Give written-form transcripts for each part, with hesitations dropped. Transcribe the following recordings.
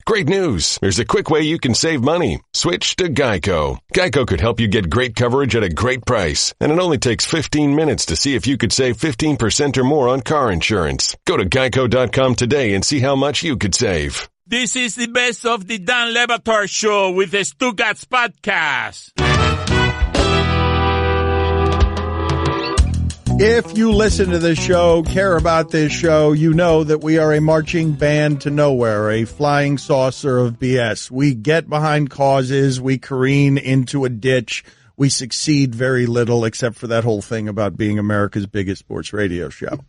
Great news. There's a quick way you can save money. Switch to Geico. Geico could help you get great coverage at a great price. And it only takes 15 minutes to see if you could save 15% or more on car insurance. Go to geico.com today and see how much you could save. This is the best of the Dan Le Batard Show with the Stugotz podcast. If you listen to this show, care about this show, you know that we are a marching band to nowhere, a flying saucer of BS. We get behind causes, we careen into a ditch, we succeed very little except for that whole thing about being America's biggest sports radio show.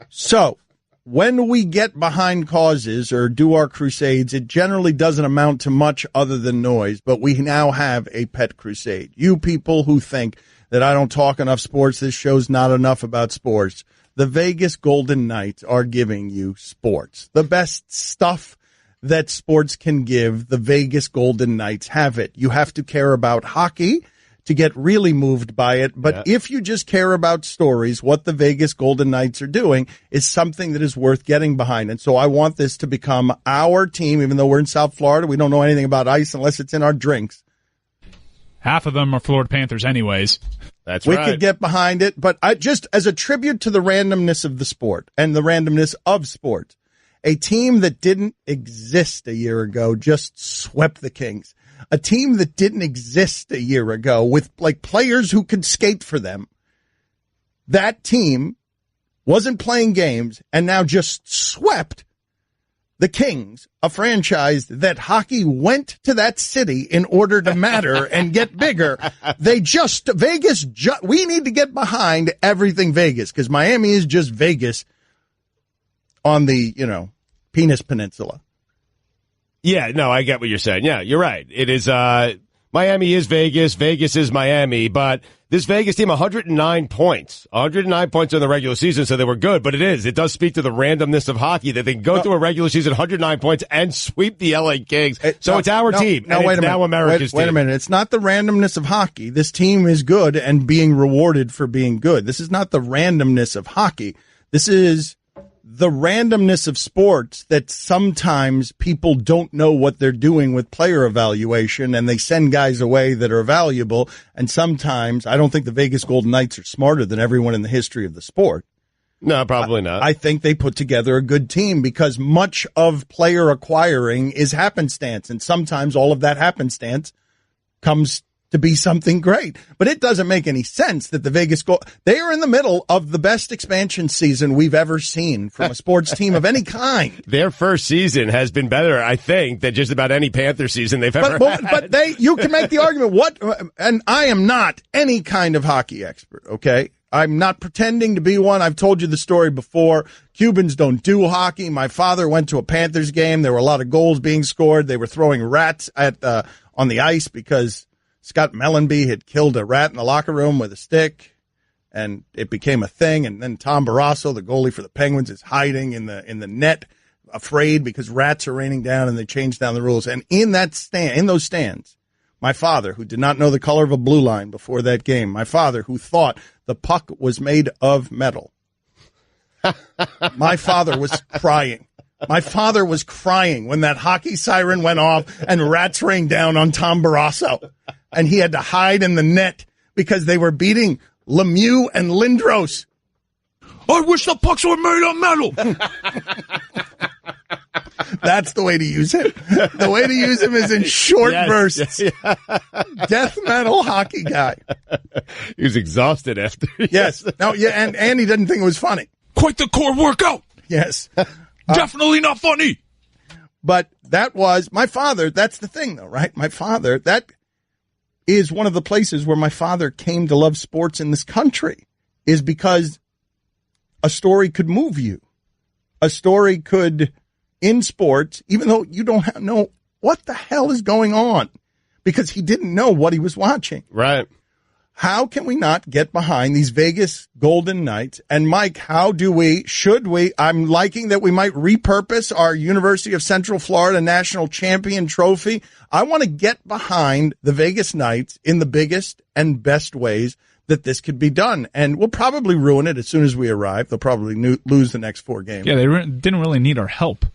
So, when we get behind causes or do our crusades, it generally doesn't amount to much other than noise, but we now have a pet crusade. You people who think that I don't talk enough sports, this show's not enough about sports. The Vegas Golden Knights are giving you sports. The best stuff that sports can give, the Vegas Golden Knights have it. You have to care about hockey to get really moved by it. But if you just care about stories, what the Vegas Golden Knights are doing is something that is worth getting behind. And so I want this to become our team, even though we're in South Florida. We don't know anything about ice unless it's in our drinks. Half of them are Florida Panthers anyways. That's we right. could get behind it, but I just as a tribute to the randomness of the sport and the randomness of sports, a team that didn't exist a year ago just swept the Kings. A team that didn't exist a year ago with like players who could skate for them. That team wasn't playing games and now just swept the Kings, a franchise that hockey went to that city in order to matter and get bigger. We need to get behind everything Vegas because Miami is just Vegas on the, Penis Peninsula. Yeah, no, I get what you're saying. Yeah, you're right. It is, Miami is Vegas. Vegas is Miami, but this Vegas team, 109 points. 109 points in the regular season, so they were good, but it does speak to the randomness of hockey that they can go through a regular season, 109 points, and sweep the LA Kings. It's our team. No, wait a minute. Now America's team. Wait a minute. It's not the randomness of hockey. This team is good and being rewarded for being good. This is not the randomness of hockey. This is the randomness of sports that sometimes people don't know what they're doing with player evaluation and they send guys away that are valuable. And sometimes I don't think the Vegas Golden Knights are smarter than everyone in the history of the sport. No, probably not. I think they put together a good team because much of player acquiring is happenstance. And sometimes all of that happenstance comes to be something great. But it doesn't make any sense that the they are in the middle of the best expansion season we've ever seen from a sports team of any kind. Their first season has been better, I think, than just about any Panther season they've ever had. But you can make the argument, and I am not any kind of hockey expert, okay? I'm not pretending to be one. I've told you the story before. Cubans don't do hockey. My father went to a Panthers game. There were a lot of goals being scored. They were throwing rats on the ice because Scott Mellenby had killed a rat in the locker room with a stick, and it became a thing. And then Tom Barrasso, the goalie for the Penguins, is hiding in the net, afraid because rats are raining down, and they changed down the rules. And in those stands, my father, who did not know the color of a blue line before that game, my father, who thought the puck was made of metal, my father was crying. My father was crying when that hockey siren went off and rats rained down on Tom Barrasso. And he had to hide in the net because they were beating Lemieux and Lindros. I wish the pucks were made of metal. That's the way to use him. The way to use him is in short bursts. Yeah. Death metal hockey guy. He was exhausted after. Yes. No, yeah, and he didn't think it was funny. Quite the core workout. Yes. Definitely not funny. But that was my father. That's the thing, though, right? My father, that is one of the places where my father came to love sports in this country, is because a story could move you. A story could, in sports, even though you don't know what the hell is going on, because he didn't know what he was watching. Right. How can we not get behind these Vegas Golden Knights? And Mike, should we, I'm liking that we might repurpose our University of Central Florida National Champion trophy. I want to get behind the Vegas Knights in the biggest and best ways that this could be done. And we'll probably ruin it as soon as we arrive. They'll probably lose the next 4 games. Yeah, they didn't really need our help.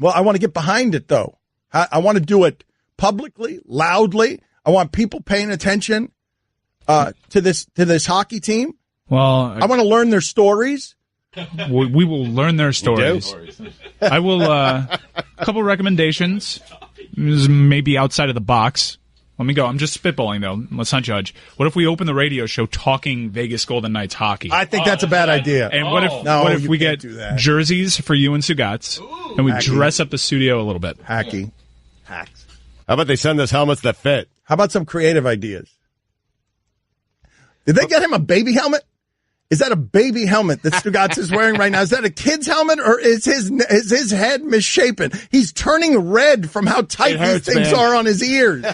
Well, I want to get behind it, though. I want to do it publicly, loudly. I want people paying attention to this hockey team. Well, I want to learn their stories. We will learn their stories. I will, a couple recommendations, maybe outside of the box. Let me go. I'm just spitballing, though. Let's not judge. What if we open the radio show talking Vegas Golden Knights hocky? I think that's a bad idea. And what if we get jerseys for you and Stugotz, and we dress up the studio a little bit? Hacks. How about they send us helmets that fit? How about some creative ideas? Did they get him a baby helmet? Is that a baby helmet that Stugotz is wearing right now? Is that a kid's helmet, or is his head misshapen? He's turning red from how tight these things are on his ears.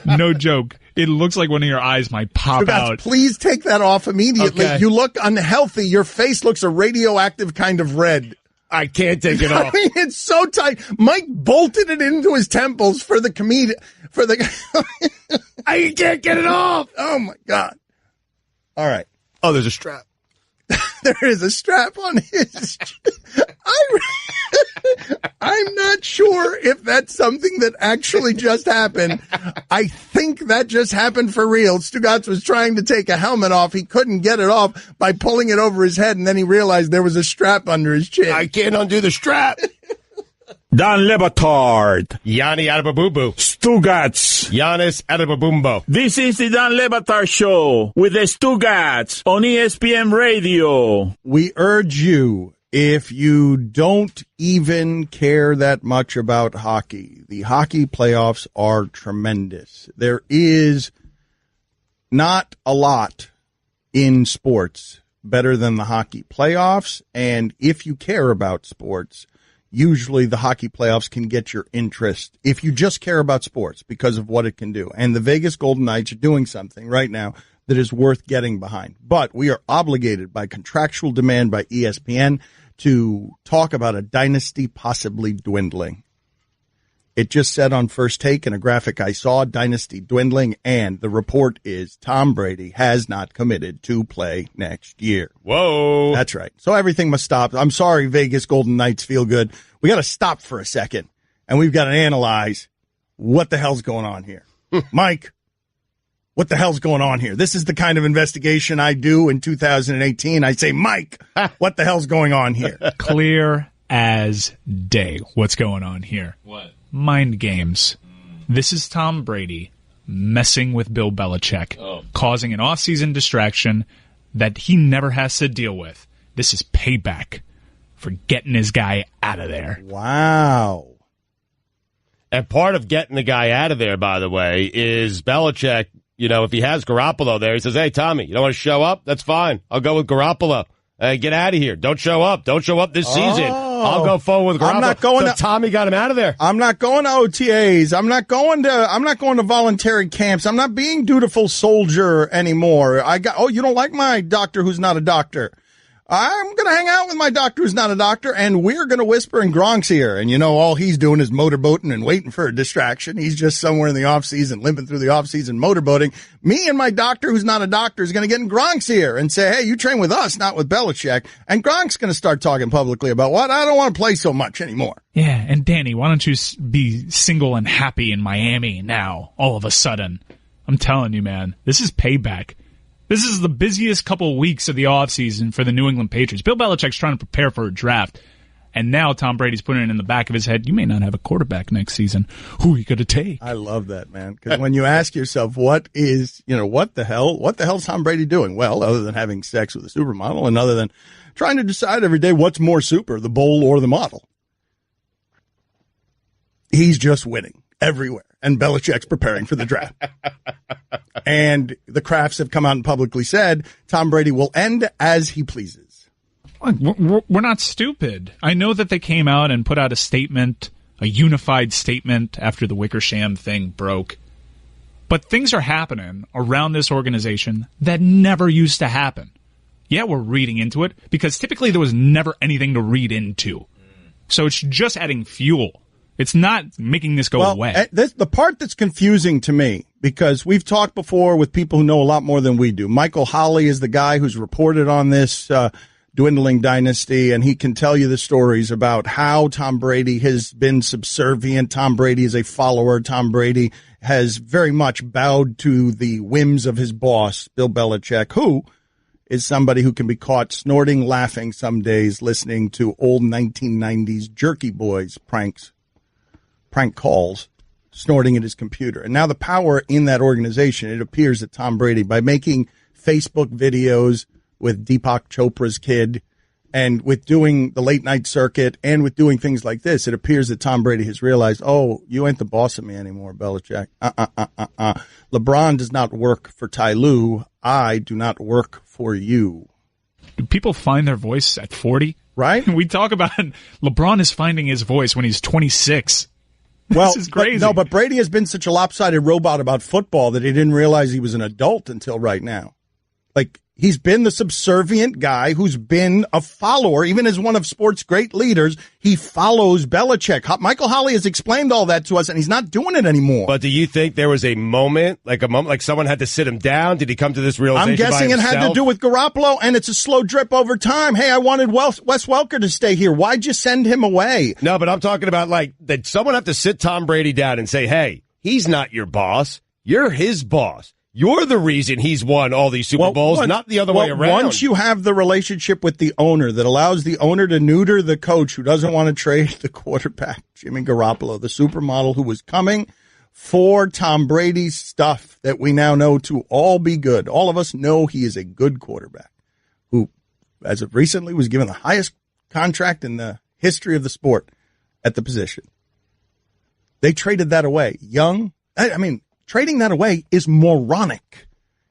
No joke. It looks like one of your eyes might pop Stugotz, out. please take that off immediately. Okay. You look unhealthy. Your face looks a radioactive kind of red. I can't take it off. I mean, it's so tight. Mike bolted it into his temples for the comedian. I can't get it off. Oh my God. All right. Oh, there's a strap. There is a strap on his. I'm not sure if that's something that actually just happened. I think that just happened for real. Stugotz was trying to take a helmet off. He couldn't get it off by pulling it over his head, and then he realized there was a strap under his chin. I can't undo the strap. Dan Le Batard. Yanni Adababoo. Stugotz. Giannis Adababumbo. This is the Dan Le Batard Show with the Stugotz on ESPN Radio. We urge you, if you don't even care that much about hockey, the hockey playoffs are tremendous. There is not a lot in sports better than the hockey playoffs, and if you care about sports, usually the hockey playoffs can get your interest if you just care about sports because of what it can do. And the Vegas Golden Knights are doing something right now that is worth getting behind. But we are obligated by contractual demand by ESPN to talk about a dynasty possibly dwindling. It just said on First Take in a graphic I saw, dynasty dwindling, and the report is Tom Brady has not committed to play next year. Whoa. That's right. So everything must stop. I'm sorry, Vegas Golden Knights feel good. We got to stop for a second, and we've got to analyze what the hell's going on here. Mike, what the hell's going on here? This is the kind of investigation I do in 2018. I say, Mike, what the hell's going on here? Clear as day. What's going on here? What? Mind games. This is Tom Brady messing with Bill Belichick, causing an off-season distraction that he never has to deal with. This is payback for getting his guy out of there. Wow. And part of getting the guy out of there, by the way, is Belichick, if he has Garoppolo there, he says, hey, Tommy, you don't want to show up? That's fine. I'll go with Garoppolo. Get out of here. Don't show up. Don't show up this season. I'll go forward with Garoppolo. I'm not going so Tommy got him out of there. I'm not going to OTAs. I'm not going to voluntary camps. I'm not being dutiful soldier anymore. You don't like my doctor who's not a doctor. I'm going to hang out with my doctor who's not a doctor, and we're going to whisper in Gronk's ear. And all he's doing is motorboating and waiting for a distraction. He's just somewhere in the off-season, limping through the off-season motorboating. Me and my doctor who's not a doctor is going to get in Gronk's ear and say, hey, you train with us, not with Belichick. And Gronk's going to start talking publicly about what? I don't want to play so much anymore. Yeah, and Danny, why don't you be single and happy in Miami now, all of a sudden? I'm telling you, man, this is payback. This is the busiest couple of weeks of the offseason for the New England Patriots. Bill Belichick's trying to prepare for a draft, and now Tom Brady's putting it in the back of his head. You may not have a quarterback next season. Who are you going to take? I love that, man, because when you ask yourself, what the hell's Tom Brady doing? Well, other than having sex with a supermodel and other than trying to decide every day what's more super, the bowl or the model, he's just winning everywhere. And Belichick's preparing for the draft. And the Crafts have come out and publicly said Tom Brady will end as he pleases. We're not stupid. I know that they came out and put out a statement, a unified statement after the Wickersham thing broke. But things are happening around this organization that never used to happen. Yeah, we're reading into it because typically there was never anything to read into. So it's just adding fuel. It's not making this go away. The part that's confusing to me, because we've talked before with people who know a lot more than we do. Michael Holley is the guy who's reported on this dwindling dynasty, and he can tell you the stories about how Tom Brady has been subservient. Tom Brady is a follower. Tom Brady has very much bowed to the whims of his boss, Bill Belichick, who is somebody who can be caught snorting, laughing some days, listening to old 1990s Jerky Boys prank calls, snorting at his computer. And now the power in that organization, it appears that Tom Brady, by making Facebook videos with Deepak Chopra's kid and with doing the late night circuit and with doing things like this, it appears that Tom Brady has realized, oh, you ain't the boss of me anymore, Belichick. LeBron does not work for Ty Lue. I do not work for you. Do people find their voice at 40? Right? We talk about LeBron is finding his voice when he's 26. Well, this is crazy. But Brady has been such a lopsided robot about football that he didn't realize he was an adult until right now. Like, he's been the subservient guy who's been a follower, even as one of sports' great leaders. He follows Belichick. Michael Holley has explained all that to us, and he's not doing it anymore. But do you think there was a moment like someone had to sit him down? Did he come to this realization? I'm guessing it had to do with Garoppolo, and it's a slow drip over time. Hey, I wanted Wes Welker to stay here. Why'd you send him away? No, but I'm talking about did someone have to sit Tom Brady down and say, hey, he's not your boss. You're his boss. You're the reason he's won all these Super Bowls, not the other way around. Once you have the relationship with the owner that allows the owner to neuter the coach who doesn't want to trade the quarterback, Jimmy Garoppolo, the supermodel who was coming for Tom Brady's stuff that we now know to all be good. All of us know he is a good quarterback who, as of recently, was given the highest contract in the history of the sport at the position. They traded that away. Trading that away is moronic.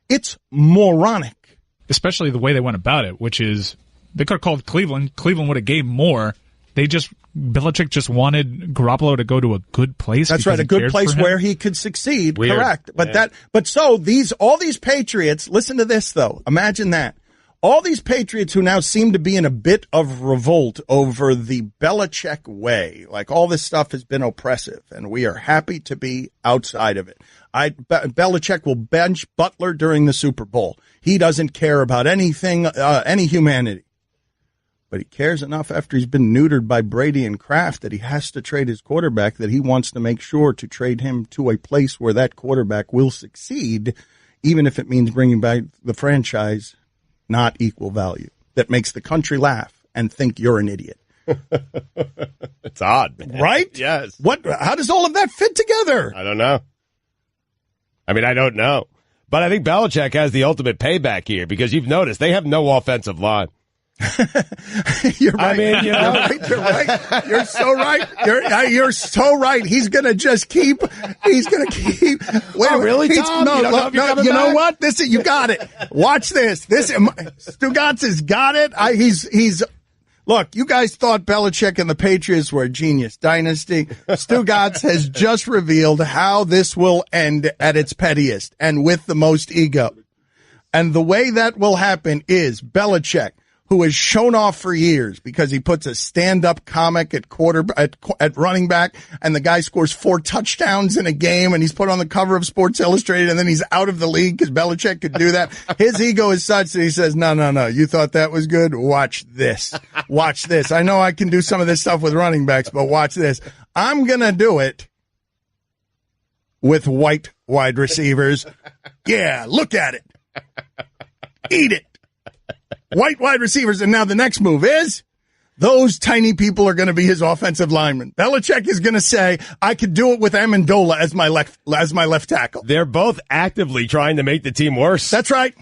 It's moronic. Especially the way they went about it, which is they could have called Cleveland. Cleveland would have gave more. Belichick just wanted Garoppolo to go to a good place. That's right, a good place where he could succeed. Weird. Correct. But all these Patriots, listen to this though. Imagine that. All these Patriots who now seem to be in a bit of revolt over the Belichick way, like all this stuff has been oppressive, and we are happy to be outside of it. Belichick will bench Butler during the Super Bowl. He doesn't care about anything, any humanity. But he cares enough after he's been neutered by Brady and Kraft that he has to trade his quarterback, that he wants to make sure to trade him to a place where that quarterback will succeed, even if it means bringing back the franchise not equal value, that makes the country laugh and think you're an idiot. It's odd, man. Right? Yes. How does all of that fit together? I don't know. I don't know. But I think Belichick has the ultimate payback here because you've noticed they have no offensive line. You're right. You're right. You're so right. You're so right. He's going to keep. Oh, really, Tom? No, you know what? You got it. Watch this. Stugotz has got it. He's. Look, you guys thought Belichick and the Patriots were a genius dynasty. Stugotz has just revealed how this will end at its pettiest and with the most ego. And the way that will happen is Belichick, who has shown off for years because he puts a stand-up comic at running back, and the guy scores 4 touchdowns in a game, and he's put on the cover of Sports Illustrated, and then he's out of the league because Belichick could do that. His ego is such that he says, no, you thought that was good? Watch this. Watch this. I know I can do some of this stuff with running backs, but watch this. I'm going to do it with white wide receivers. Yeah, look at it. Eat it. White wide receivers, and now the next move is those tiny people are going to be his offensive linemen. Belichick is going to say, I could do it with Amendola as my left tackle. They're both actively trying to make the team worse. That's right.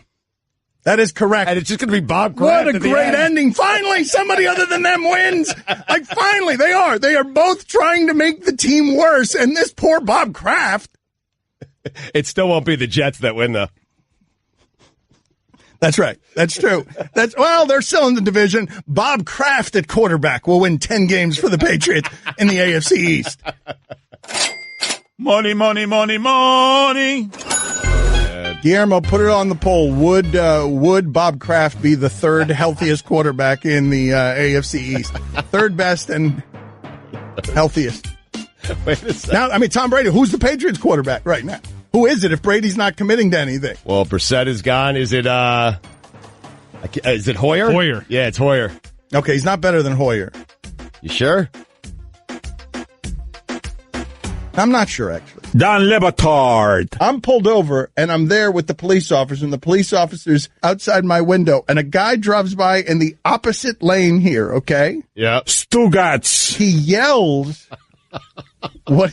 That is correct. And it's just going to be Bob Kraft. What a great ending. Finally, somebody other than them wins. Finally, they are. They are both trying to make the team worse, and this poor Bob Kraft. It still won't be the Jets that win, though. That's right. That's true. They're still in the division. Bob Kraft at quarterback will win 10 games for the Patriots in the AFC East. Money, money, money, money. Guillermo, put it on the poll. Would Bob Kraft be the third healthiest quarterback in the AFC East? Third best and healthiest. Wait a second. Now, Tom Brady, who's the Patriots quarterback right now? Who is it if Brady's not committing to anything? Well, Brissett is gone. Is it, Is it Hoyer? Hoyer. Yeah, it's Hoyer. Okay, he's not better than Hoyer. You sure? I'm not sure, actually. Don Le Batard. I'm pulled over, and I'm there with the police officer, and the police officer's outside my window, and a guy drives by in the opposite lane here, okay? Yeah. Stugotz. He yells, why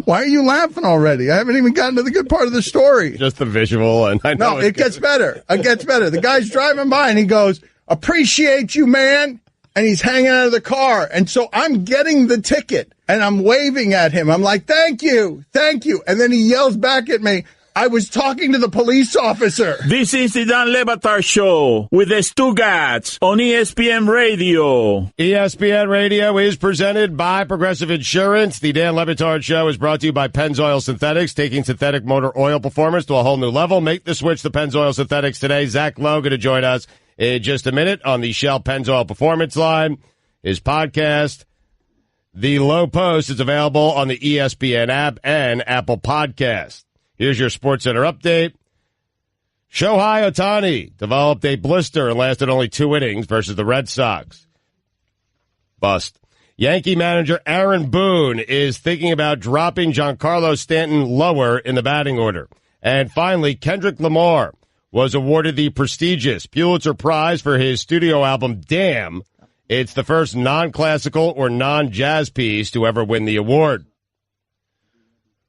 are you laughing already? I haven't even gotten to the good part of the story. Just the visual, and I know No, it gets better. It gets better. The guy's driving by, and he goes, appreciate you, man. And he's hanging out of the car. And so I'm getting the ticket, and I'm waving at him. I'm like, thank you, thank you. And then he yells back at me, I was talking to the police officer. This is the Don Le Batard Show with the Stugotz on ESPN Radio. ESPN Radio is presented by Progressive Insurance. The Dan Le Batard Show is brought to you by Pennzoil Synthetics, taking synthetic motor oil performance to a whole new level. Make the switch to Pennzoil Synthetics today. Zach Lowe going to join us in just a minute on the Shell Pennzoil Performance line. His podcast, The Lowe Post, is available on the ESPN app and Apple Podcast. Here's your SportsCenter update. Shohei Ohtani developed a blister and lasted only 2 innings versus the Red Sox. Bust. Yankee manager Aaron Boone is thinking about dropping Giancarlo Stanton lower in the batting order. And finally, Kendrick Lamar was awarded the prestigious Pulitzer Prize for his studio album, Damn. It's the first non-classical or non-jazz piece to ever win the award.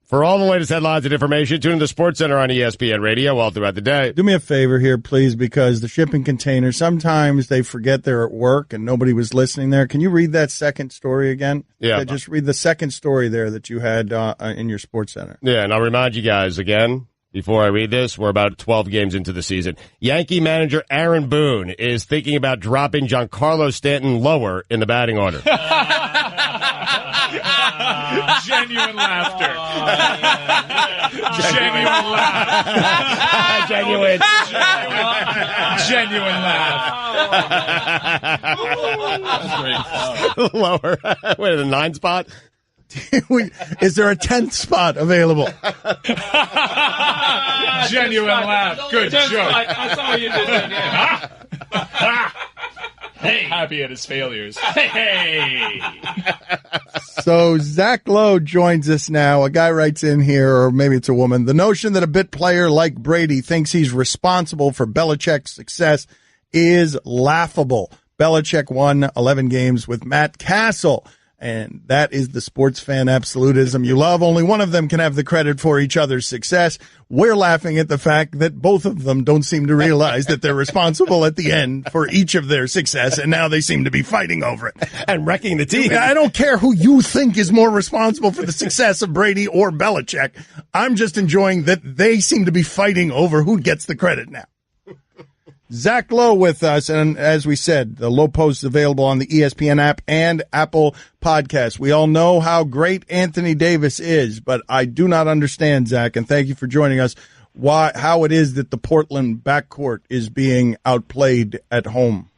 For all the latest headlines and information, tune in to SportsCenter on ESPN Radio all throughout the day. Do me a favor here, please, because the shipping container, sometimes they forget they're at work and nobody was listening there. Can you read that second story again? Yeah. Just read the second story there that you had in your SportsCenter. Yeah, and I'll remind you guys again, before I read this, we're about 12 games into the season. Yankee manager Aaron Boone is thinking about dropping Giancarlo Stanton lower in the batting order. Genuine laughter. Genuine laugh. Genuine laugh. Lower. Wait, the 9 spot? Is there a 10th spot available? Genuine laugh. Good joke. I saw what you did there. Hey. Happy at his failures. Hey. So Zach Lowe joins us now. A guy writes in here, or maybe it's a woman, the notion that a bit player like Brady thinks he's responsible for Belichick's success is laughable. Belichick won 11 games with Matt Castle. And that is the sports fan absolutism you love. Only one of them can have the credit for each other's success. We're laughing at the fact that both of them don't seem to realize that they're responsible at the end for each of their success, and now they seem to be fighting over it. And wrecking the team. I don't care who you think is more responsible for the success of Brady or Belichick. I'm just enjoying that they seem to be fighting over who gets the credit now. Zach Lowe with us, and as we said, the Lowe Post is available on the ESPN app and Apple Podcast. We all know how great Anthony Davis is, but I do not understand, Zach, and thank you for joining us, how it is that the Portland backcourt is being outplayed at home.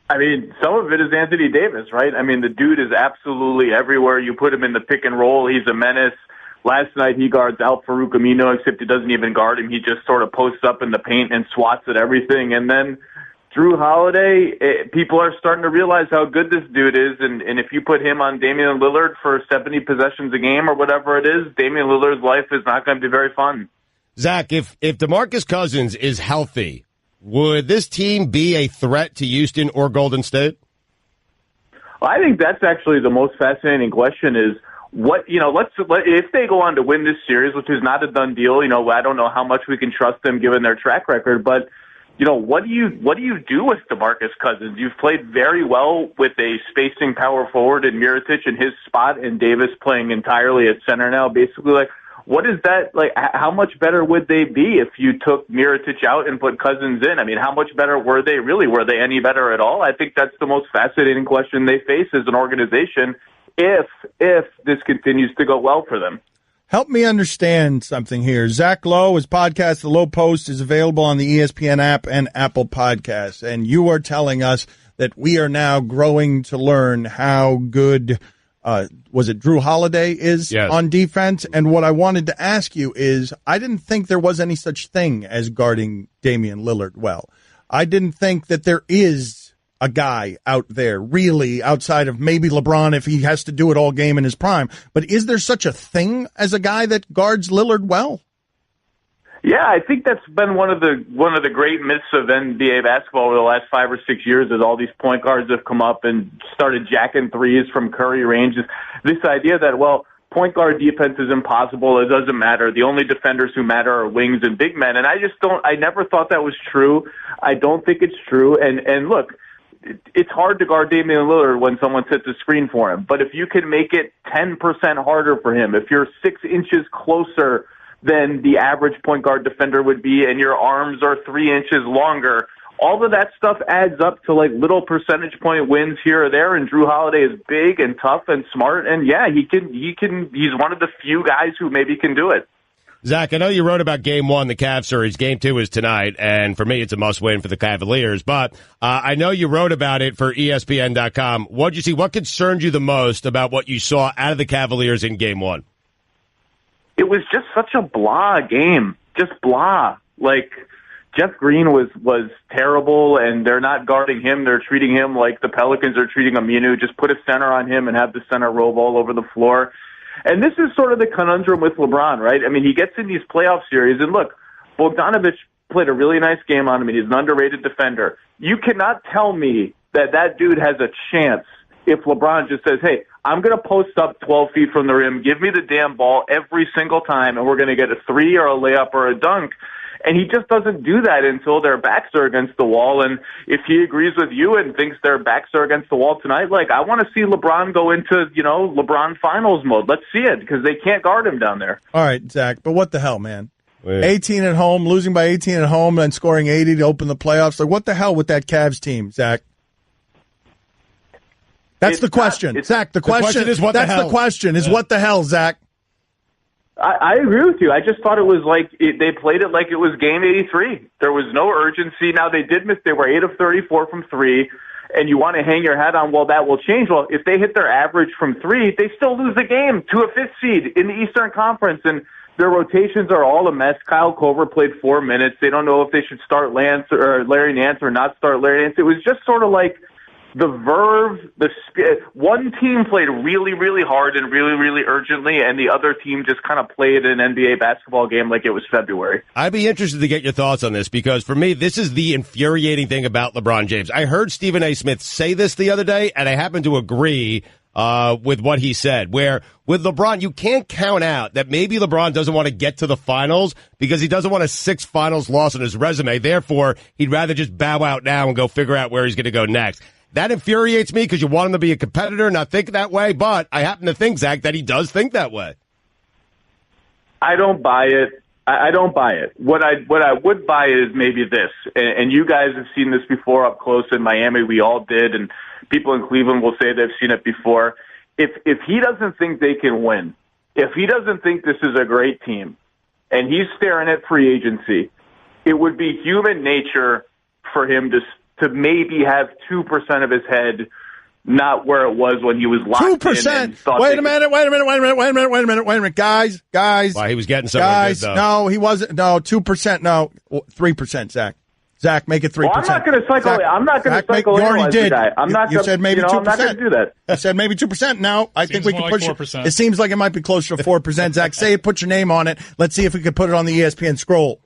I mean, some of it is Anthony Davis, right? I mean, the dude is absolutely everywhere. You put him in the pick and roll, he's a menace. Last night he guards Al Farouk Amino, except he doesn't even guard him. He just sort of posts up in the paint and swats at everything. And then Drew Holiday, people are starting to realize how good this dude is. And if you put him on Damian Lillard for 70 possessions a game or whatever it is, Damian Lillard's life is not going to be very fun. Zach, if DeMarcus Cousins is healthy, would this team be a threat to Houston or Golden State? Well, I think that's actually the most fascinating question is, if they go on to win this series, which is not a done deal, I don't know how much we can trust them given their track record, but what do you do with DeMarcus Cousins? You've played very well with a spacing power forward in Mirotic in his spot and Davis playing entirely at center now. Basically, what is that like? How much better would they be if you took Mirotic out and put Cousins in? I mean, how much better were they really? Were they any better at all? I think that's the most fascinating question they face as an organization. If this continues to go well for them. Help me understand something here. Zach Lowe, his podcast, The Lowe Post, is available on the ESPN app and Apple Podcasts. And you are telling us that we are now growing to learn how good, was it Drew Holiday is on defense? And what I wanted to ask you is, I didn't think there was any such thing as guarding Damian Lillard well. I didn't think that there is a guy out there really outside of maybe LeBron if he has to do it all game in his prime. But is there such a thing as a guy that guards Lillard well? Yeah, I think that's been one of the great myths of NBA basketball over the last 5 or 6 years, as all these point guards have come up and started jacking threes from Curry range. This idea that, well, point guard defense is impossible. It doesn't matter. The only defenders who matter are wings and big men. And I never thought that was true. I don't think it's true. And look, it's hard to guard Damian Lillard when someone sets a screen for him. But if you can make it 10% harder for him, if you're 6 inches closer than the average point guard defender would be, and your arms are 3 inches longer, all of that stuff adds up to like little percentage point wins here or there. And Drew Holiday is big and tough and smart, and yeah, he can. He's one of the few guys who maybe can do it. Zach, I know you wrote about Game 1, the Cavs series. Game 2 is tonight, and for me, it's a must-win for the Cavaliers. But I know you wrote about it for ESPN.com. What did you see? What concerned you the most about what you saw out of the Cavaliers in Game 1? It was just such a blah game. Just blah. Like, Jeff Green was terrible, and they're not guarding him. They're treating him like the Pelicans are treating Aminu. Just put a center on him and have the center rove all over the floor. And this is sort of the conundrum with LeBron, right? I mean, he gets in these playoff series, and look, Bogdanović played a really nice game on him, and he's an underrated defender. You cannot tell me that dude has a chance if LeBron just says, hey, I'm going to post up 12 feet from the rim, give me the damn ball every single time, and we're going to get a three or a layup or a dunk. And he just doesn't do that until their backs are against the wall. And if he agrees with you and thinks their backs are against the wall tonight, like, I want to see LeBron go into, LeBron finals mode. Let's see it, because they can't guard him down there. All right, Zach, but what the hell, man? 18 at home, losing by 18 at home, and scoring 80 to open the playoffs. Like, what the hell with that Cavs team, Zach? That's the question. Zach, the question is what the hell? That's the question, is what the hell, Zach? I agree with you. I just thought it was like they played it like it was game 83. There was no urgency. Now, they did miss. They were 8 of 34 from three, and you want to hang your hat on, well, that will change. Well, if they hit their average from three, they still lose the game to a 5th seed in the Eastern Conference, and their rotations are all a mess. Kyle Korver played 4 minutes. They don't know if they should start Lance or Larry Nance or not start Larry Nance. It was just sort of like the verve, one team played really, really hard and really, really urgently, and the other team just kind of played an NBA basketball game like it was February. I'd be interested to get your thoughts on this, because for me, this is the infuriating thing about LeBron James. I heard Stephen A. Smith say this the other day, and I happen to agree with what he said, where with LeBron, you can't count out that maybe LeBron doesn't want to get to the finals because he doesn't want a 6 finals loss on his resume. Therefore, he'd rather just bow out now and go figure out where he's going to go next. That infuriates me because you want him to be a competitor, not think that way. But I happen to think, Zach, that he does think that way. I don't buy it. I don't buy it. What I would buy is maybe this, and you guys have seen this before up close in Miami. We all did, and people in Cleveland will say they've seen it before. If he doesn't think they can win, if he doesn't think this is a great team, and he's staring at free agency, it would be human nature for him to maybe have 2% of his head not where it was when he was locked 2%. Wait a minute. Guys. Why, he was getting somewhere good, though. No, he wasn't. No, 2%. No, 3%, Zach. Zach, make it 3%. Well, I'm not going to psycho. I'm not going to psycho. You already did. You said maybe 2%. I'm not going to do that. You said maybe 2%. Now I think we can push 4%. It seems like it might be closer to 4%. Zach, say it. Put your name on it. Let's see if we can put it on the ESPN scroll.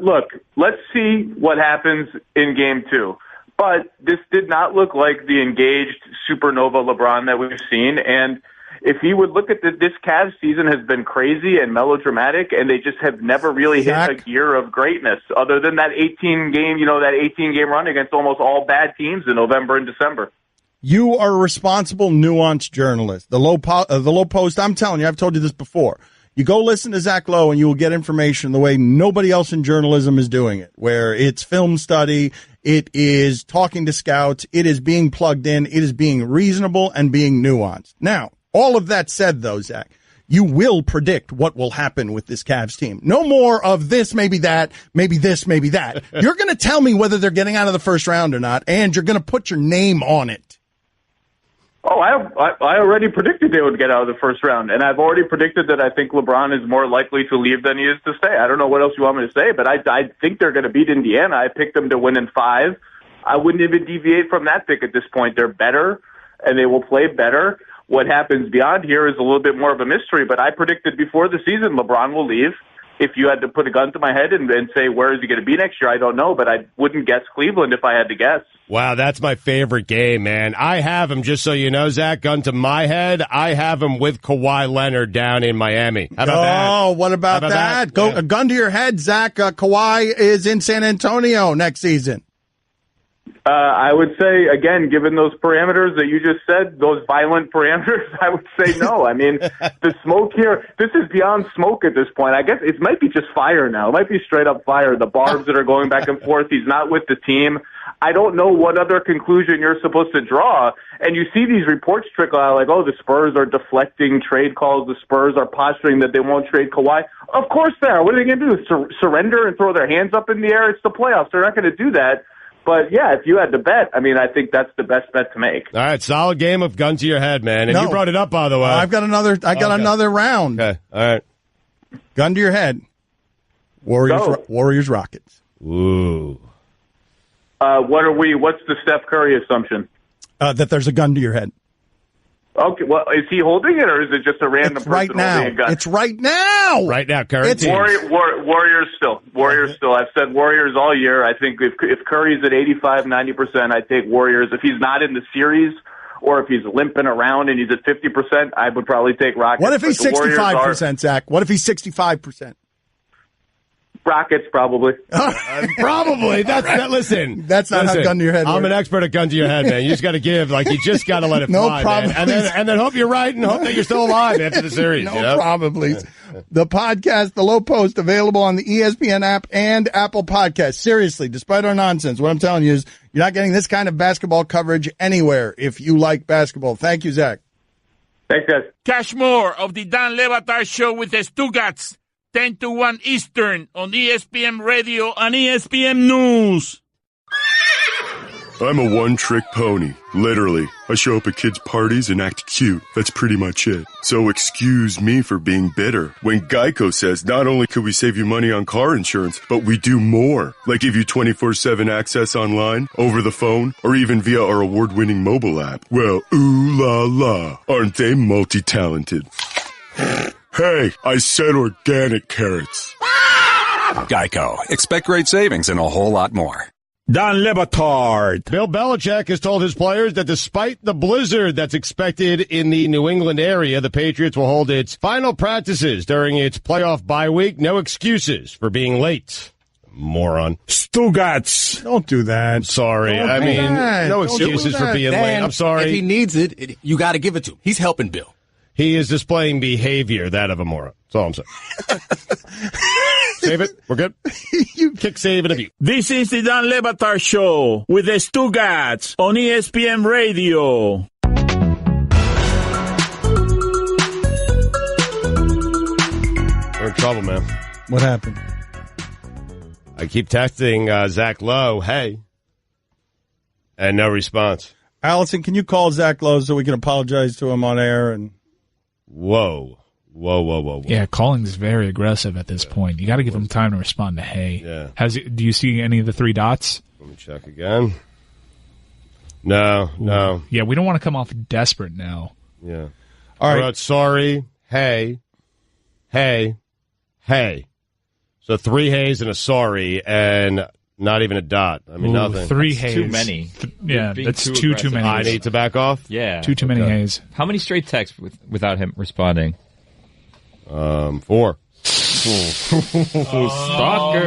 Look, let's see what happens in Game 2. But this did not look like the engaged supernova LeBron that we've seen. And if he would look at this Cavs season has been crazy and melodramatic, and they just have never really hit a gear of greatness other than that 18-game run against almost all bad teams in November and December. You are a responsible, nuanced journalist. The Lowe Post, I'm telling you, I've told you this before. You go listen to Zach Lowe and you will get information the way nobody else in journalism is doing it, where it's film study, it is talking to scouts, it is being plugged in, it is being reasonable and being nuanced. Now, all of that said, though, Zach, you will predict what will happen with this Cavs team. No more of this, maybe that, maybe this, maybe that. You're going to tell me whether they're getting out of the first round or not, and you're going to put your name on it. Oh, I already predicted they would get out of the first round, and I've already predicted that I think LeBron is more likely to leave than he is to stay. I don't know what else you want me to say, but I think they're going to beat Indiana. I picked them to win in 5. I wouldn't even deviate from that pick at this point. They're better, and they will play better. What happens beyond here is a little bit more of a mystery, but I predicted before the season LeBron will leave. If you had to put a gun to my head and say, where is he going to be next year, I don't know, but I wouldn't guess Cleveland if I had to guess. Wow, that's my favorite game, man. I have him, just so you know, Zach, gun to my head, I have him with Kawhi Leonard down in Miami. How about that? Oh, what about that? Go a gun to your head, Zach. Kawhi is in San Antonio next season. I would say, again, given those parameters that you just said, those violent parameters, I would say no. I mean, the smoke here, this is beyond smoke at this point. I guess it might be just fire now. It might be straight up fire. The barbs that are going back and forth, he's not with the team. I don't know what other conclusion you're supposed to draw. And you see these reports trickle out like, oh, the Spurs are deflecting trade calls. The Spurs are posturing that they won't trade Kawhi. Of course they are. What are they going to do? Surrender and throw their hands up in the air? It's the playoffs. They're not going to do that. But, yeah, if you had to bet, I mean, I think that's the best bet to make. All right, solid game of gun to your head, man. And you brought it up, by the way. I've got another round. Okay, all right. Gun to your head. Warriors, Rockets. Ooh. What's the Steph Curry assumption? That there's a gun to your head. Okay, well, is he holding it, or is it just a random person right now. holding a gun? It's right now. Right now, Curry. It's Warriors still. Warriors still. I've said Warriors all year. I think if Curry's at 85, 90%, I'd take Warriors. If he's not in the series, or if he's limping around and he's at 50%, I would probably take Rockets. What if he's 65%, Zach? What if he's 65%? Rockets, probably. Probably. Listen. That's not how gun to your head works. I'm an expert at gun to your head, man. You just got to give. Like, you just got to let it fly, problem. Man. And then hope you're right and hope that you're still alive after the series. No problem, please. The podcast, The Lowe Post, available on the ESPN app and Apple Podcasts. Seriously, despite our nonsense, what I'm telling you is you're not getting this kind of basketball coverage anywhere if you like basketball. Thank you, Zach. Thanks, guys. Catch more of the Dan Le Batard Show with the Stugotz, 10 to 1 Eastern on ESPN Radio and ESPN News. I'm a one-trick pony. Literally. I show up at kids' parties and act cute. That's pretty much it. So excuse me for being bitter. When Geico says not only could we save you money on car insurance, but we do more. Like give you 24/7 access online, over the phone, or even via our award-winning mobile app. Well, ooh la la. Aren't they multi-talented? Hey, I said organic carrots. Geico. Expect great savings and a whole lot more. Dan Le Batard. Bill Belichick has told his players that despite the blizzard that's expected in the New England area, the Patriots will hold its final practices during its playoff bye week. No excuses for being late. Moron. Stugotz. Don't do that. Sorry. No excuses for being late. I'm sorry. If he needs it, you got to give it to him. He's helping Bill. He is displaying behavior, that of a moron. That's all I'm saying. Save it. We're good. You kick, save, and abuse. This is the Dan Le Batard Show with the Stugotz on ESPN Radio. We're in trouble, man. What happened? I keep texting Zach Lowe, hey, and no response. Allison, can you call Zach Lowe so we can apologize to him on air? And Whoa. Yeah, calling's very aggressive at this point. You got to give him time to respond to hey. Yeah. Do you see any of the 3 dots? Let me check again. No. Yeah, we don't want to come off desperate now. Yeah. all right. I wrote, sorry, hey. So 3 heys and a sorry, and not even a dot. I mean, nothing. 3 heys. Too many. Yeah, that's too many. I need to back off? Yeah. Too many heys. How many straight texts without him responding? 4. Stalker.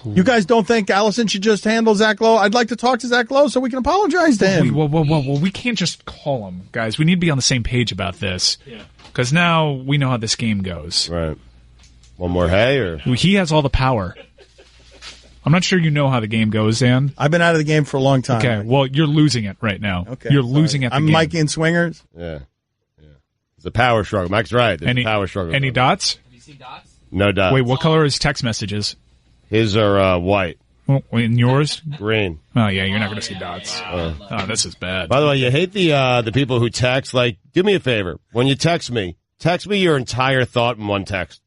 You guys don't think Allison should just handle Zach Lowe? I'd like to talk to Zach Lowe so we can apologize to him. Whoa. We can't just call him, guys. We need to be on the same page about this. Yeah. Because now we know how this game goes. Right. One more hey, or? He has all the power. I'm not sure you know how the game goes, Dan. I've been out of the game for a long time. Okay, well, you're losing it right now. Okay, you're losing at the game. I'm Mikey and Swingers. Yeah. It's a power struggle. Mike's right. There's a power struggle. Any dots? Have you seen dots? No dots. Wait, what color are his text messages? His are white. In yours? Green. Oh, yeah, you're not going to see dots. Oh, this is bad. By the way, you hate the people who text. Like, do me a favor. When you text me your entire thought in one text.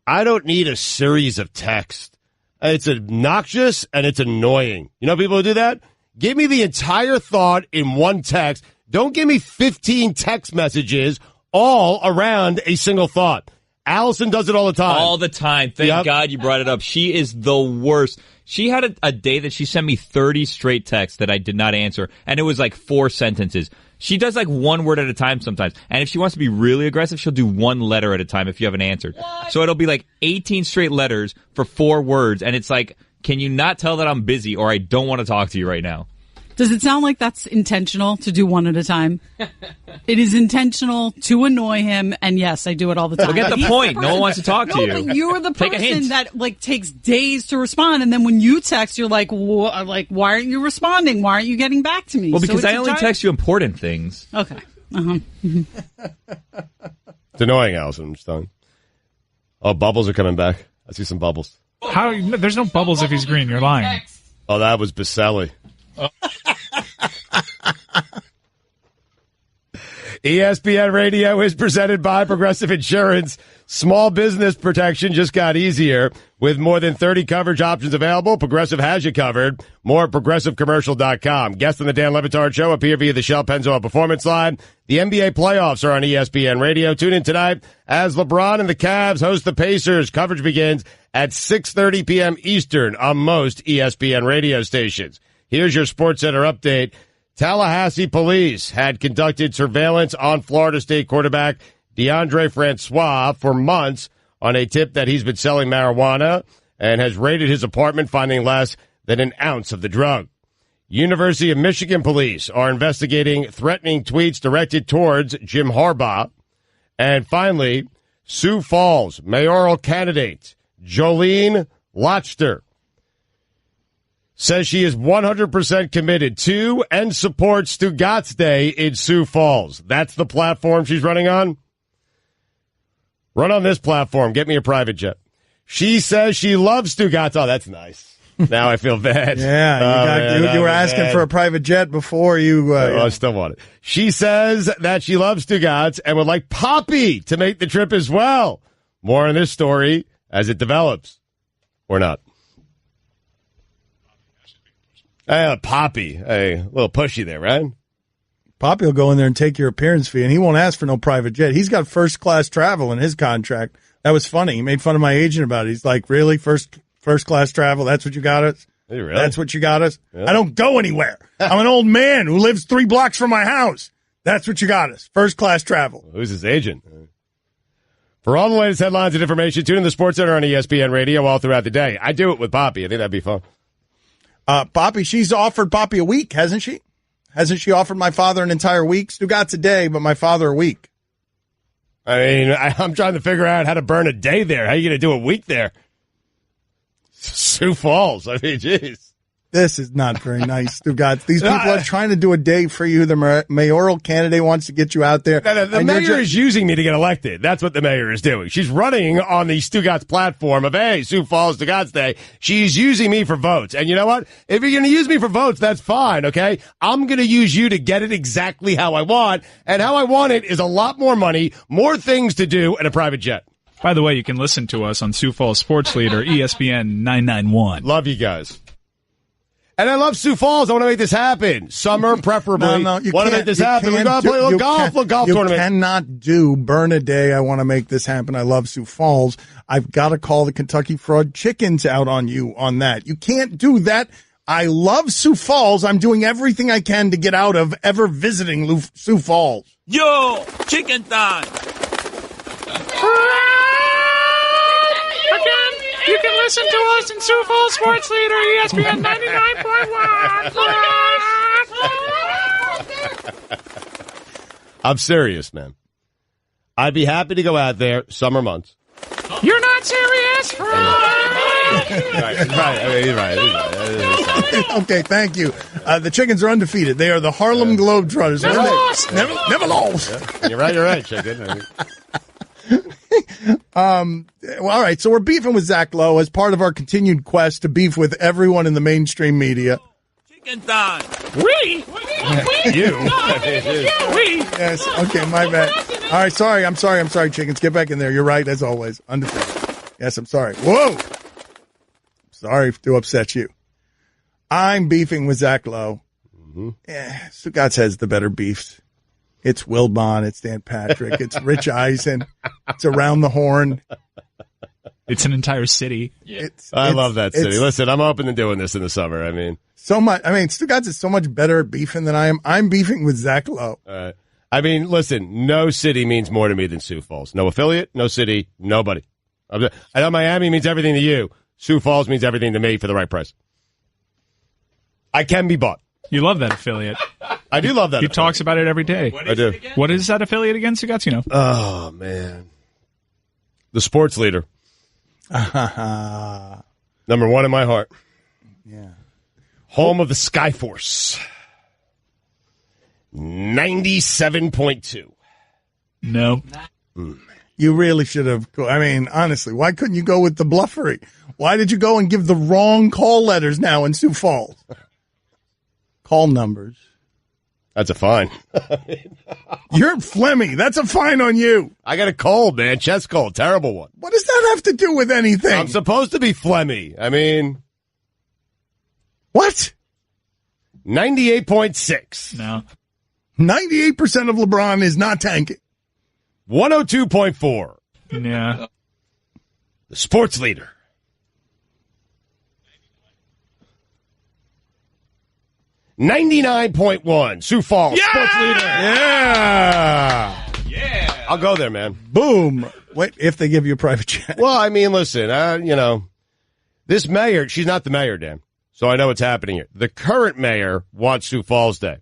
I don't need a series of texts. It's obnoxious and it's annoying. You know people who do that? Give me the entire thought in one text. Don't give me 15 text messages all around a single thought. Allison does it all the time. All the time. Thank God you brought it up. She is the worst. She had a day that she sent me 30 straight texts that I did not answer, and it was like 4 sentences. She does like one word at a time sometimes. And if she wants to be really aggressive, she'll do one letter at a time if you haven't answered. What? So it'll be like 18 straight letters for 4 words, and it's like, can you not tell that I'm busy or I don't want to talk to you right now? Does it sound like that's intentional to do one at a time? It is intentional to annoy him, and yes, I do it all the time. Well, get the point. No one wants to talk to you. But you're the person that like takes days to respond, and then when you text, you're like, why aren't you responding? Why aren't you getting back to me? Well, because I only text you important things. Okay. It's annoying, Allison. I'm just telling you. Oh, bubbles are coming back. I see some bubbles. How? There's no bubbles if he's green. You're lying. Oh, that was Baselli. ESPN Radio is presented by Progressive Insurance. Small business protection just got easier. With more than 30 coverage options available, Progressive has you covered. More at ProgressiveCommercial.com. Guests on the Dan Le Batard Show appear via the Shell Pennzoil Performance Line. The NBA playoffs are on ESPN Radio. Tune in tonight as LeBron and the Cavs host the Pacers. Coverage begins at 6:30 p.m. Eastern on most ESPN radio stations. Here's your SportsCenter update. Tallahassee police had conducted surveillance on Florida State quarterback DeAndre Francois for months on a tip that he's been selling marijuana and has raided his apartment, finding less than an ounce of the drug. University of Michigan police are investigating threatening tweets directed towards Jim Harbaugh. And finally, Sioux Falls mayoral candidate Jolene Lochster says she is 100% committed to and supports Stugotz Day in Sioux Falls. That's the platform she's running on. Run on this platform. Get me a private jet. She says she loves Stugotz. Oh, that's nice. Now I feel bad. Yeah, you were asking for a private jet before you. I still want it. She says that she loves Stugotz and would like Poppy to make the trip as well. More on this story as it develops. Or not. Poppy. Hey, a little pushy there, right? Poppy will go in there and take your appearance fee, and he won't ask for no private jet. He's got first-class travel in his contract. That was funny. He made fun of my agent about it. He's like, really? First-class travel? That's what you got us? Hey, really? That's what you got us? Yeah. I don't go anywhere. I'm an old man who lives 3 blocks from my house. That's what you got us. First-class travel. Who's his agent? For all the latest headlines and information, tune in the SportsCenter on ESPN Radio all throughout the day. I do it with Poppy. I think that'd be fun. Poppy, she's offered Poppy a week, hasn't she? Hasn't she offered my father an entire week? Stugotz a day, but my father a week. I mean, I'm trying to figure out how to burn a day there. How are you going to do a week there? Sioux Falls. I mean, jeez. This is not very nice, Stugotz. These people are trying to do a day for you. The mayoral candidate wants to get you out there. No, the mayor is using me to get elected. That's what the mayor is doing. She's running on the Stugotz platform of, hey, Sioux Falls, Stugotz Day. She's using me for votes. And you know what? If you're going to use me for votes, that's fine, okay? I'm going to use you to get it exactly how I want. And how I want it is a lot more money, more things to do, and a private jet. By the way, you can listen to us on Sioux Falls Sports Leader, ESPN 991. Love you guys. And I love Sioux Falls. I want to make this happen. Summer, preferably. No, you want to can't. make this happen. We got to play a little golf tournament. You cannot do burn a day. I want to make this happen. I love Sioux Falls. I've got to call the Kentucky Fried Chickens out on you on that. You can't do that. I love Sioux Falls. I'm doing everything I can to get out of ever visiting Sioux Falls. Yo, chicken time. Again, you can listen to us in Sioux Falls Sports Leader, ESPN 99.1. I'm serious, man. I'd be happy to go out there summer months. You're not serious? Right. Okay, thank you. The Chickens are undefeated. They are the Harlem Globetrotters. Never lost. Never lost. Yeah. You're right, chicken. Well, all right. So we're beefing with Zach Lowe as part of our continued quest to beef with everyone in the mainstream media. Chicken time. You. Yes. Okay. My bad. All right. Sorry. I'm sorry, chickens. Get back in there. You're right, as always. Undefeated. Yes, I'm sorry. Whoa. Sorry to upset you. I'm beefing with Zach Lowe. Stugotz has the better beefs. It's Wilbon. It's Dan Patrick. It's Rich Eisen. It's Around the Horn. It's an entire city. I love that city. Listen, I'm open to doing this in the summer. I mean, Stugotz is so much better at beefing than I am. I'm beefing with Zach Lowe. I mean, listen, no city means more to me than Sioux Falls. No affiliate, no city, nobody. I know Miami means everything to you. Sioux Falls means everything to me for the right price. I can be bought. You love that affiliate. I do love that. He talks about it every day. I do. What is that affiliate again, Stugotz? You know? Oh, man. The sports leader. Number one in my heart. Yeah. Home of the Skyforce. 97.2. No. You really should have. I mean, honestly, why couldn't you go with the bluffery? Why did you go and give the wrong call letters now in Sioux Falls? Call numbers. That's a fine. You're phlegmy. That's a fine on you. I got a cold, man. Chest cold. Terrible one. What does that have to do with anything? I'm supposed to be phlegmy. I mean. What? 98.6. No. 98% of LeBron is not tanking. 102.4. Yeah. The sports leader. 99.1. Sioux Falls. Yeah! Sports leader. Yeah. I'll go there, man. Boom. Wait, if they give you a private jet. Well, I mean, listen, this mayor, she's not the mayor, Dan. So I know what's happening here. The current mayor wants Sioux Falls Day.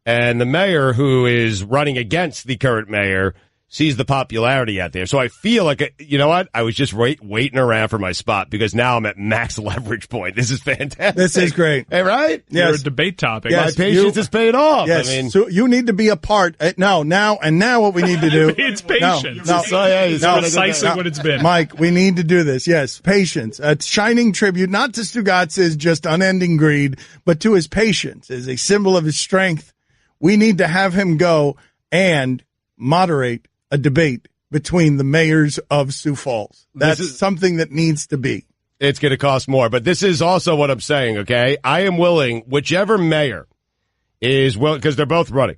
And the mayor who is running against the current mayor sees the popularity out there. So I feel like, you know what? I was just waiting around for my spot because now I'm at max leverage point. This is fantastic. This is great. Hey, right? Yes. You're a debate topic. Yes, My patience is paid off. Yes. I mean, So you need to be a part. Now what we need to do. It's patience. No, Precisely what it's been. Mike, we need to do this. Yes, patience. A shining tribute, not to Stugotz's just unending greed, but to his patience as a symbol of his strength. We need to have him go and moderate a debate between the mayors of Sioux Falls. That's something that needs to be. It's going to cost more, but this is also what I'm saying, okay? I am willing, whichever mayor is willing, because they're both running,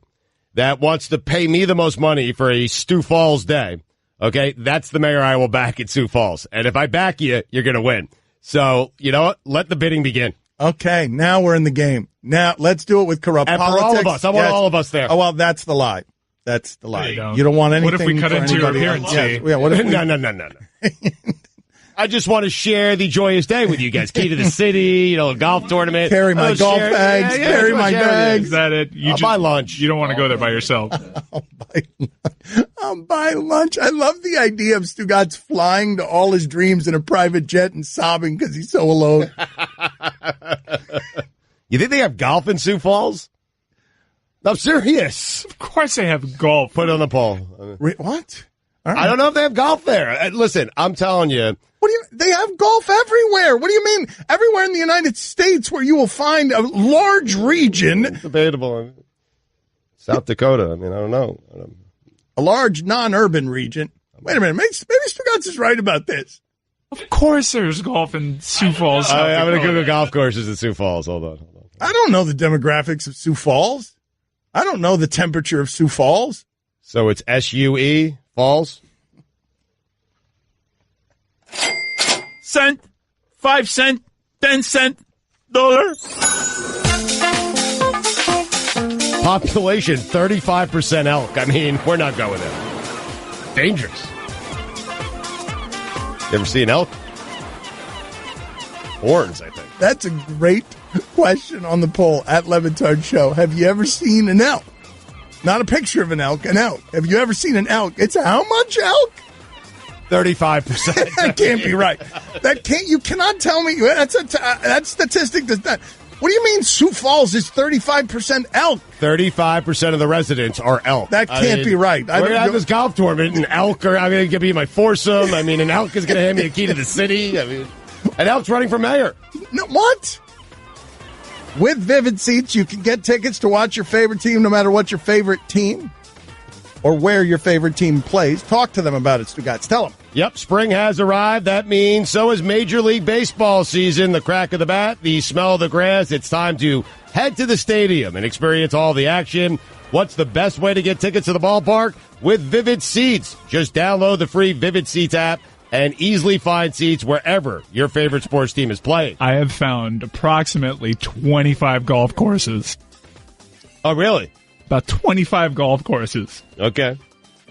that wants to pay me the most money for a Sioux Falls Day, okay? That's the mayor I will back at Sioux Falls. And if I back you, you're going to win. So, you know what? Let the bidding begin. Okay, now we're in the game. Now, let's do it with corrupt and politics. For all of us. I want all of us there. Oh, well, that's the lie. That's the lie. You don't want anything. What if we cut into your appearance? Yeah, what if we... No. I just want to share the joyous day with you guys. Key to the city, a golf tournament. Carry my golf bags. Carry my bags. Is that it? I'll buy lunch. You don't want to go there by yourself. I'll buy lunch. I love the idea of Stugotz flying to all his dreams in a private jet and sobbing because he's so alone. You think they have golf in Sioux Falls? I'm serious. Of course they have golf. Put it on the poll. What? Right. I don't know if they have golf there. Listen, I'm telling you. What do you? They have golf everywhere. What do you mean? Everywhere in the United States where you will find a large region. It's debatable. South Dakota. I mean, I don't know. A large non-urban region. Wait a minute. Maybe Stugotz is right about this. Of course there's golf in Sioux Falls. I'm going to Google golf courses in Sioux Falls. Hold on. I don't know the demographics of Sioux Falls. I don't know the temperature of Sioux Falls. So it's SUE, Falls? Cent, 5 cent, 10 cent, dollar. Population, 35% elk. I mean, we're not going there. Dangerous. You ever see an elk? Horns, I think. That's a great question on the poll at Levitard Show. Have you ever seen an elk? Not a picture of an elk, an elk. Have you ever seen an elk? It's how much elk? 35%. That can't be right. You cannot tell me that statistic does not. What do you mean Sioux Falls is 35% elk? 35% of the residents are elk. That can't be right. We're going to have this golf tournament, and elk are going to be my foursome. I mean, an elk is going to hand me a key to the city. I mean, an elk's running for mayor. No, what? With Vivid Seats, you can get tickets to watch your favorite team no matter what your favorite team or where your favorite team plays. Talk to them about it, Stugotz. Tell them. Yep, spring has arrived. That means so is Major League Baseball season. The crack of the bat, the smell of the grass. It's time to head to the stadium and experience all the action. What's the best way to get tickets to the ballpark? With Vivid Seats. Just download the free Vivid Seats app and easily find seats wherever your favorite sports team is playing. I have found approximately 25 golf courses. Oh, really? About 25 golf courses. Okay.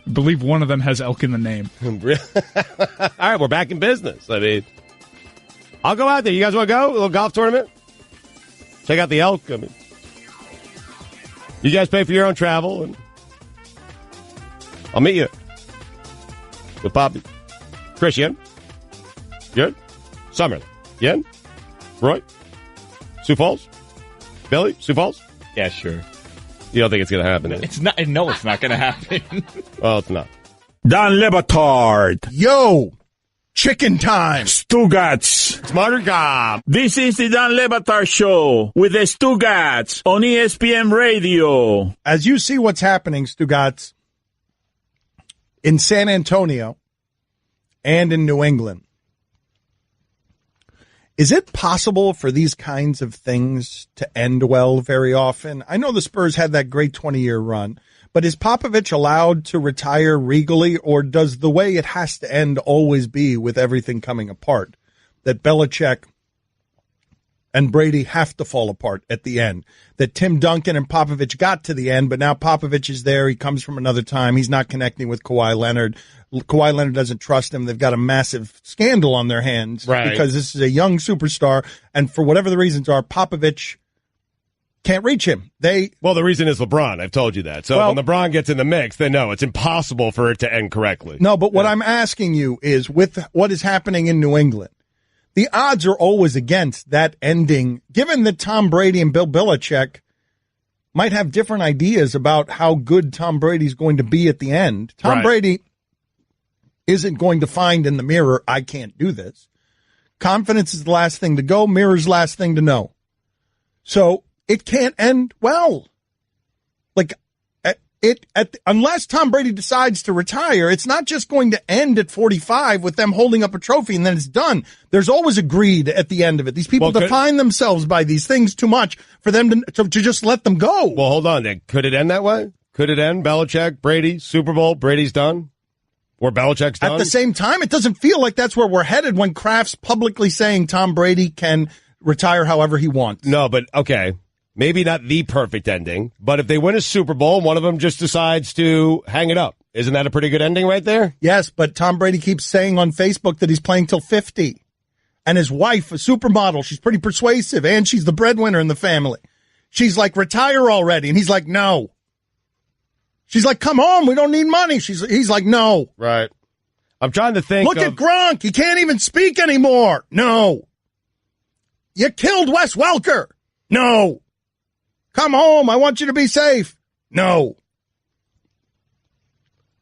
I believe one of them has elk in the name. All right, we're back in business. I mean, I'll go out there. You guys want to go? A little golf tournament? Check out the elk. I mean, you guys pay for your own travel, and I'll meet you with Poppy. Chris, you in? Good? Summer, you in? Roy? Sioux Falls? Billy? Sioux Falls? Yeah, sure. You don't think it's going to happen? It's not. No, it's not going to happen. Well, it's not. Dan Le Batard. Yo, chicken time. Stugotz. It's Modern Cop. This is the Dan Le Batard Show with the Stugotz on ESPN Radio. As you see what's happening, Stugotz, in San Antonio and in New England, is it possible for these kinds of things to end well very often? I know the Spurs had that great 20-year run, but is Popovich allowed to retire regally, or does the way it has to end always be with everything coming apart? That Belichick and Brady have to fall apart at the end. That Tim Duncan and Popovich got to the end, but now Popovich is there. He comes from another time. He's not connecting with Kawhi Leonard. Kawhi Leonard doesn't trust him. They've got a massive scandal on their hands because this is a young superstar, and for whatever the reasons are, Popovich can't reach him. Well, the reason is LeBron. I've told you that. So when LeBron gets in the mix, then no, it's impossible for it to end correctly. No, but what I'm asking you is, with what is happening in New England, the odds are always against that ending, given that Tom Brady and Bill Belichick might have different ideas about how good Tom Brady's going to be at the end. Tom Brady isn't going to find in the mirror, I can't do this. Confidence is the last thing to go. Mirror's last thing to know. So it can't end well. Like, unless Tom Brady decides to retire, it's not just going to end at 45 with them holding up a trophy and then it's done. There's always a greed at the end of it. These people define themselves by these things too much for them to just let them go. Well, hold on, then. Could it end that way? Could it end Belichick, Brady, Super Bowl, Brady's done? Or Belichick's done? At the same time, it doesn't feel like that's where we're headed when Kraft's publicly saying Tom Brady can retire however he wants. No, but okay. Maybe not the perfect ending, but if they win a Super Bowl, one of them just decides to hang it up. Isn't that a pretty good ending right there? Yes, but Tom Brady keeps saying on Facebook that he's playing till 50. And his wife, a supermodel, she's pretty persuasive, and she's the breadwinner in the family. She's like, retire already. And he's like, no. She's like, come home. We don't need money. He's like, no. Right. I'm trying to think. Look at Gronk. He can't even speak anymore. No. You killed Wes Welker. No. Come home. I want you to be safe. No.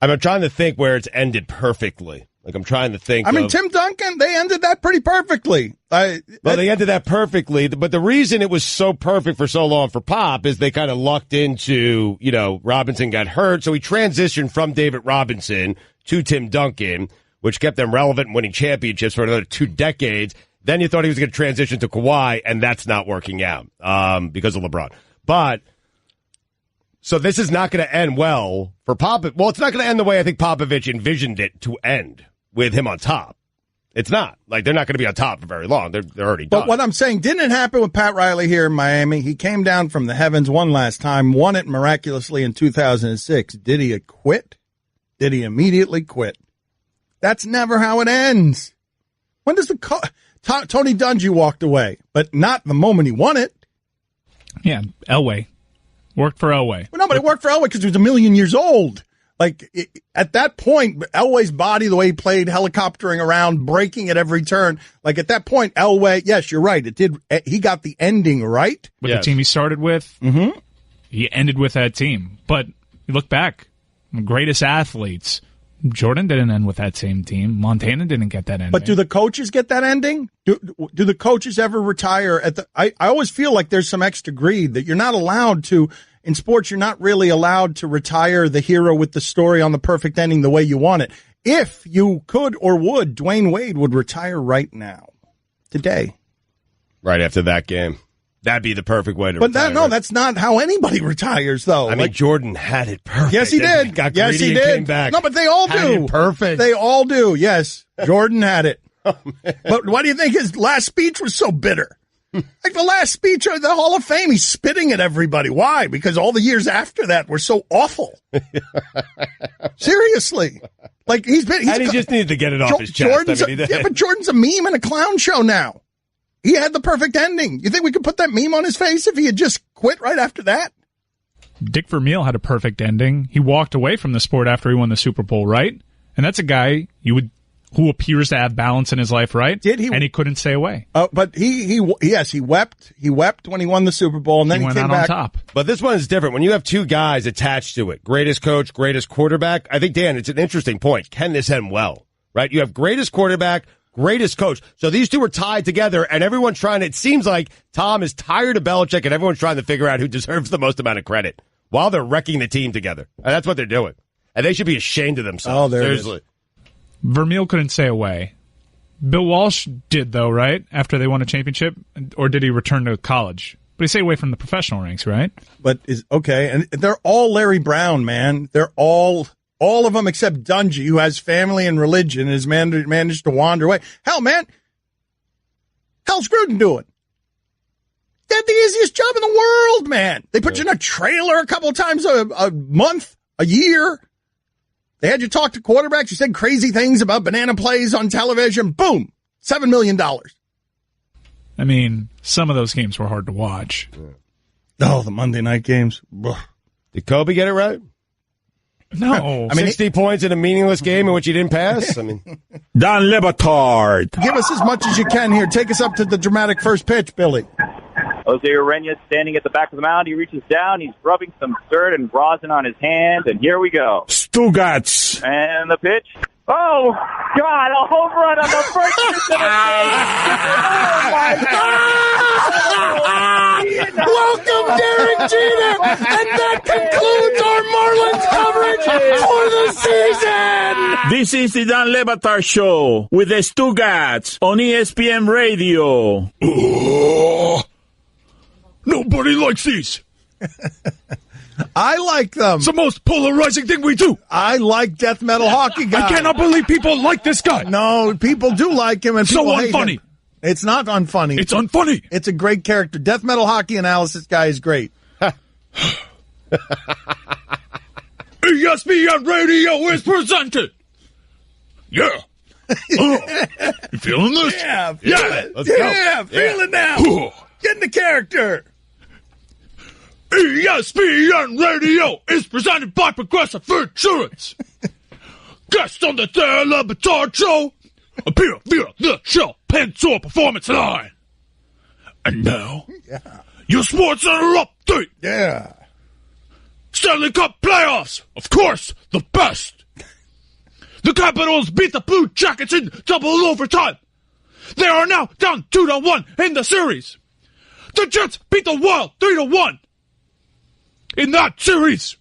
I'm trying to think where it's ended perfectly. Like, I'm trying to think. Tim Duncan, they ended that pretty perfectly. They ended that perfectly. But the reason it was so perfect for so long for Pop is they kind of lucked into, Robinson got hurt. So he transitioned from David Robinson to Tim Duncan, which kept them relevant and winning championships for another 2 decades. Then you thought he was going to transition to Kawhi, and that's not working out because of LeBron. But so this is not going to end well for Popovich. Well, it's not going to end the way I think Popovich envisioned it to end, with him on top. It's not. Like, they're not going to be on top for very long. They're already done. But what I'm saying, didn't it happen with Pat Riley here in Miami? He came down from the heavens one last time, won it miraculously in 2006. Did he quit? Did he immediately quit? That's never how it ends. When does Tony Dungy walked away, but not the moment he won it. Yeah, Elway. Worked for Elway. Well, no, but it worked for Elway because he was 1 million years old. At that point, Elway's body, the way he played, helicoptering around, breaking at every turn. Like at that point, Elway, yes, you're right. He got the ending right. With the team he started with, he ended with that team. But you look back, the greatest athletes, Jordan didn't end with that same team. Montana didn't get that ending. But do the coaches get that ending? Do the coaches ever retire at the? I always feel like there's some extra greed that you're not allowed to. In sports, you're not really allowed to retire the hero with the story on the perfect ending the way you want it. If you could or would, Dwayne Wade would retire right now, today. Right after that game. That'd be the perfect way to retire. But that's not how anybody retires, though. I mean, Jordan had it perfect. Yes, he did. He got yes, greedy he and did. came back. No, but they all do. Had it perfect. They all do, yes. Jordan had it. But why do you think his last speech was so bitter? Like the last speech of the Hall of Fame, he's spitting at everybody. Why? Because all the years after that were so awful. Seriously. Like he just needed to get it off his chest. But Jordan's a meme and a clown show now. He had the perfect ending. You think we could put that meme on his face if he had just quit right after that? Dick Vermeil had a perfect ending. He walked away from the sport after he won the Super Bowl, right? And that's a guy who appears to have balance in his life, right? Did he? And he couldn't stay away. But he wept. He wept when he won the Super Bowl, and then he went came out back on top. But this one is different. When you have two guys attached to it, greatest coach, greatest quarterback, I think, Dan, it's an interesting point. Can this end well, right? You have greatest quarterback, greatest coach. So these two are tied together, and everyone's trying to, it seems like Tom is tired of Belichick, and everyone's trying to figure out who deserves the most amount of credit while they're wrecking the team together. And that's what they're doing. And they should be ashamed of themselves. Oh, seriously. Vermeil couldn't stay away. Bill Walsh did, though, right? After they won a championship? Or did he return to college? But he stayed away from the professional ranks, right? But okay, and they're all Larry Brown, man. They're all of them except Dungy, who has family and religion and has managed to wander away. Hell, man. How's Gruden doing? They had the easiest job in the world, man. They put you in a trailer a couple of times a month, a year. They had you talk to quarterbacks. You said crazy things about banana plays on television. Boom. $7 million. I mean, some of those games were hard to watch. Oh, the Monday night games. Ugh. Did Kobe get it right? No. I mean, 60 points in a meaningless game in which he didn't pass? I mean, Dan Le Batard. Give us as much as you can here. Take us up to the dramatic first pitch, Billy. Jose Ureña standing at the back of the mound. He reaches down. He's rubbing some dirt and rosin on his hand. And here we go. Stugotz. And the pitch. Oh, God, a home run on the first pitch of the game. Oh, my God. Welcome, Derek Jeter. And that concludes our Marlins coverage for the season. This is the Dan Le Batard Show with the Stugotz on ESPN Radio. Nobody likes these. I like them. It's the most polarizing thing we do. I like death metal hockey guys. I cannot believe people like this guy. No, people do like him. And so people hate unfunny. him. It's not unfunny. It's unfunny. It's a great character. Death metal hockey analysis guy is great. ESPN Radio is presented. Yeah. You feeling this? Yeah, feel it. Let's go. Yeah, feel it now. Get in the character. ESPN Radio is presented by Progressive Insurance. Guest on the Dan Le Batard Show appear via the Shell Pencil Performance Line. And now, your Sports Center update. Yeah. Stanley Cup playoffs. Of course, the best. The Capitals beat the Blue Jackets in double overtime. They are now down 2-1 in the series. The Jets beat the Wild 3-1 in that series.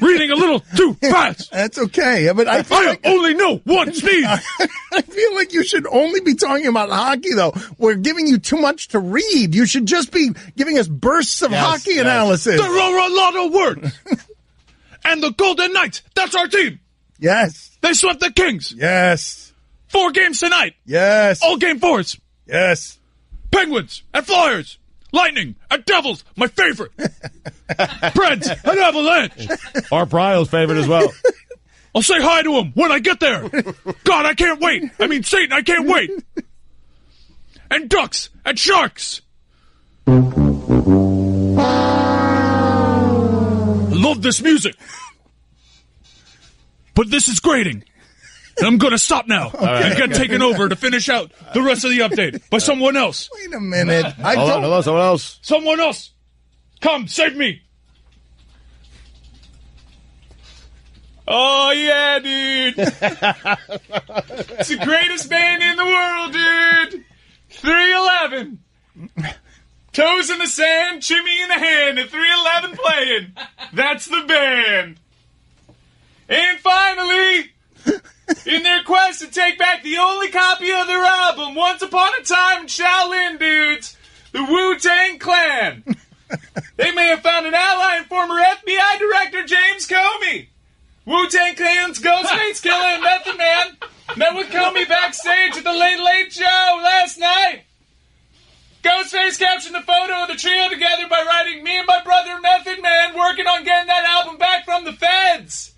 Reading a little too fast. That's okay. But I only know one speed. I feel like you should only be talking about hockey, though. We're giving you too much to read. You should just be giving us bursts of hockey analysis. There are a lot of words. And the Golden Knights, that's our team. Yes. They swept the Kings. Yes. 4 games tonight. Yes. All game 4s. Yes. Penguins and Flyers. Lightning and Devils, my favorite. Preds and Avalanche. Art Bryle's favorite as well. I'll say hi to him when I get there. God, I can't wait. I mean, Satan, I can't wait. And Ducks and Sharks. I love this music. But this is grating. And I'm going to stop now and get taken over to finish out the rest of the update by someone else. Wait a minute. Hold on, someone else. Someone else. Come, save me. Oh, yeah, dude. It's the greatest band in the world, dude. 311. Toes in the sand, chimney in the hand, and 311 playing. That's the band. And finally, in their quest to take back the only copy of their album, Once Upon a Time in Shaolin, dudes, the Wu-Tang Clan. They may have found an ally in former FBI Director James Comey. Wu-Tang Clan's Ghostface Killer and Method Man met with Comey backstage at the Late Late Show last night. Ghostface captioned the photo of the trio together by writing, "Me and my brother Method Man working on getting that album back from the feds."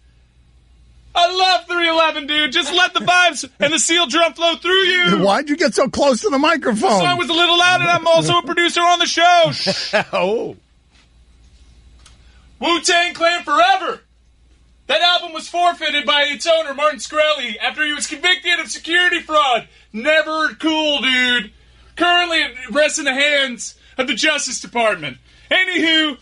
I love 311, dude. Just let the vibes and the seal drum flow through you. Why'd you get so close to the microphone? The song was a little loud, and I'm also a producer on the show. Oh. Wu-Tang Clan forever. That album was forfeited by its owner, Martin Shkreli, after he was convicted of security fraud. Never cool, dude. Currently, it rests in the hands of the Justice Department. Anywho,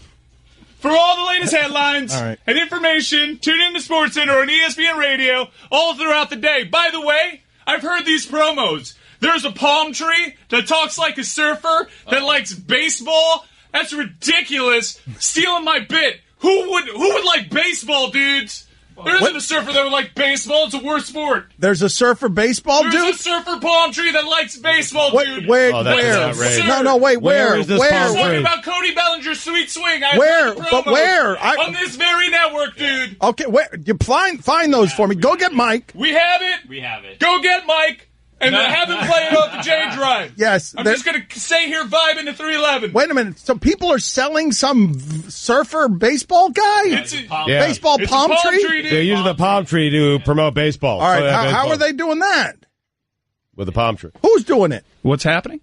for all the latest headlines and information, tune in to SportsCenter on ESPN Radio all throughout the day. By the way, I've heard these promos. There's a palm tree that talks like a surfer that likes baseball. That's ridiculous. Stealing my bit. Who would like baseball, dudes? There isn't a surfer that would like baseball. It's a worse sport. There's a surfer baseball dude? There's a surfer palm tree that likes baseball, dude. Where? Oh, that's outrageous. No, wait, where? Is this where? palm tree? Talking about Cody Bellinger's sweet swing. Where? But where? On this very network, dude. Okay, where? You find those for me. Go get Mike. We have it. Go get Mike. And have him play it off the J Drive. Yes. I'm just going to stay here vibing to 311. Wait a minute. So people are selling some surfer baseball guy? It's baseball it's palm a palm tree? dude. They're using the palm tree to promote baseball. All right. How are they doing that? With the palm tree. Who's doing it? What's happening?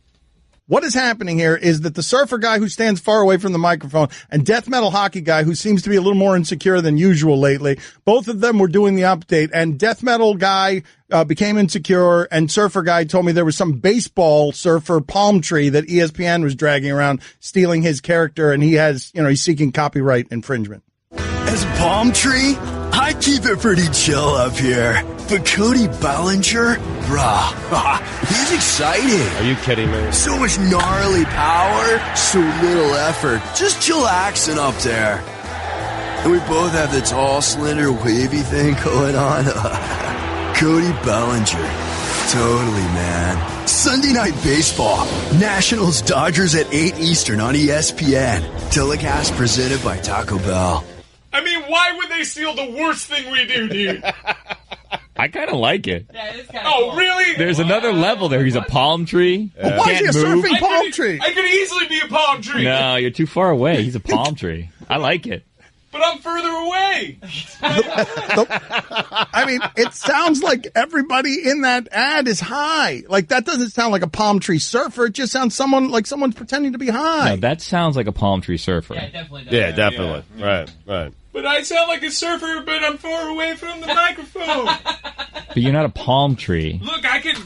What is happening here is that the surfer guy who stands far away from the microphone and death metal hockey guy who seems to be a little more insecure than usual lately, both of them were doing the update, and death metal guy became insecure, and surfer guy told me there was some baseball surfer palm tree that ESPN was dragging around, stealing his character, and he's seeking copyright infringement. As a palm tree, I keep it pretty chill up here. But Cody Bellinger, he's exciting. Are you kidding me? So much gnarly power, so little effort. Just chillaxing up there. And we both have the tall, slender, wavy thing going on. Cody Bellinger. Totally, man. Sunday Night Baseball. Nationals Dodgers at 8 Eastern on ESPN. Telecast presented by Taco Bell. I mean, why would they steal the worst thing we do, dude? I kind of like it. Yeah, it is kind of cool. Really? There's another level there. He's a palm tree. Why is he a surfing palm tree? I could easily be a palm tree. No, you're too far away. He's a palm tree. I like it. But I'm further away. I mean, it sounds like everybody in that ad is high. Like, that doesn't sound like a palm tree surfer. It just sounds like someone's pretending to be high. No, that sounds like a palm tree surfer. Yeah, it definitely does. Yeah, definitely. Yeah. Right. But I sound like a surfer, but I'm far away from the microphone. But you're not a palm tree. Look,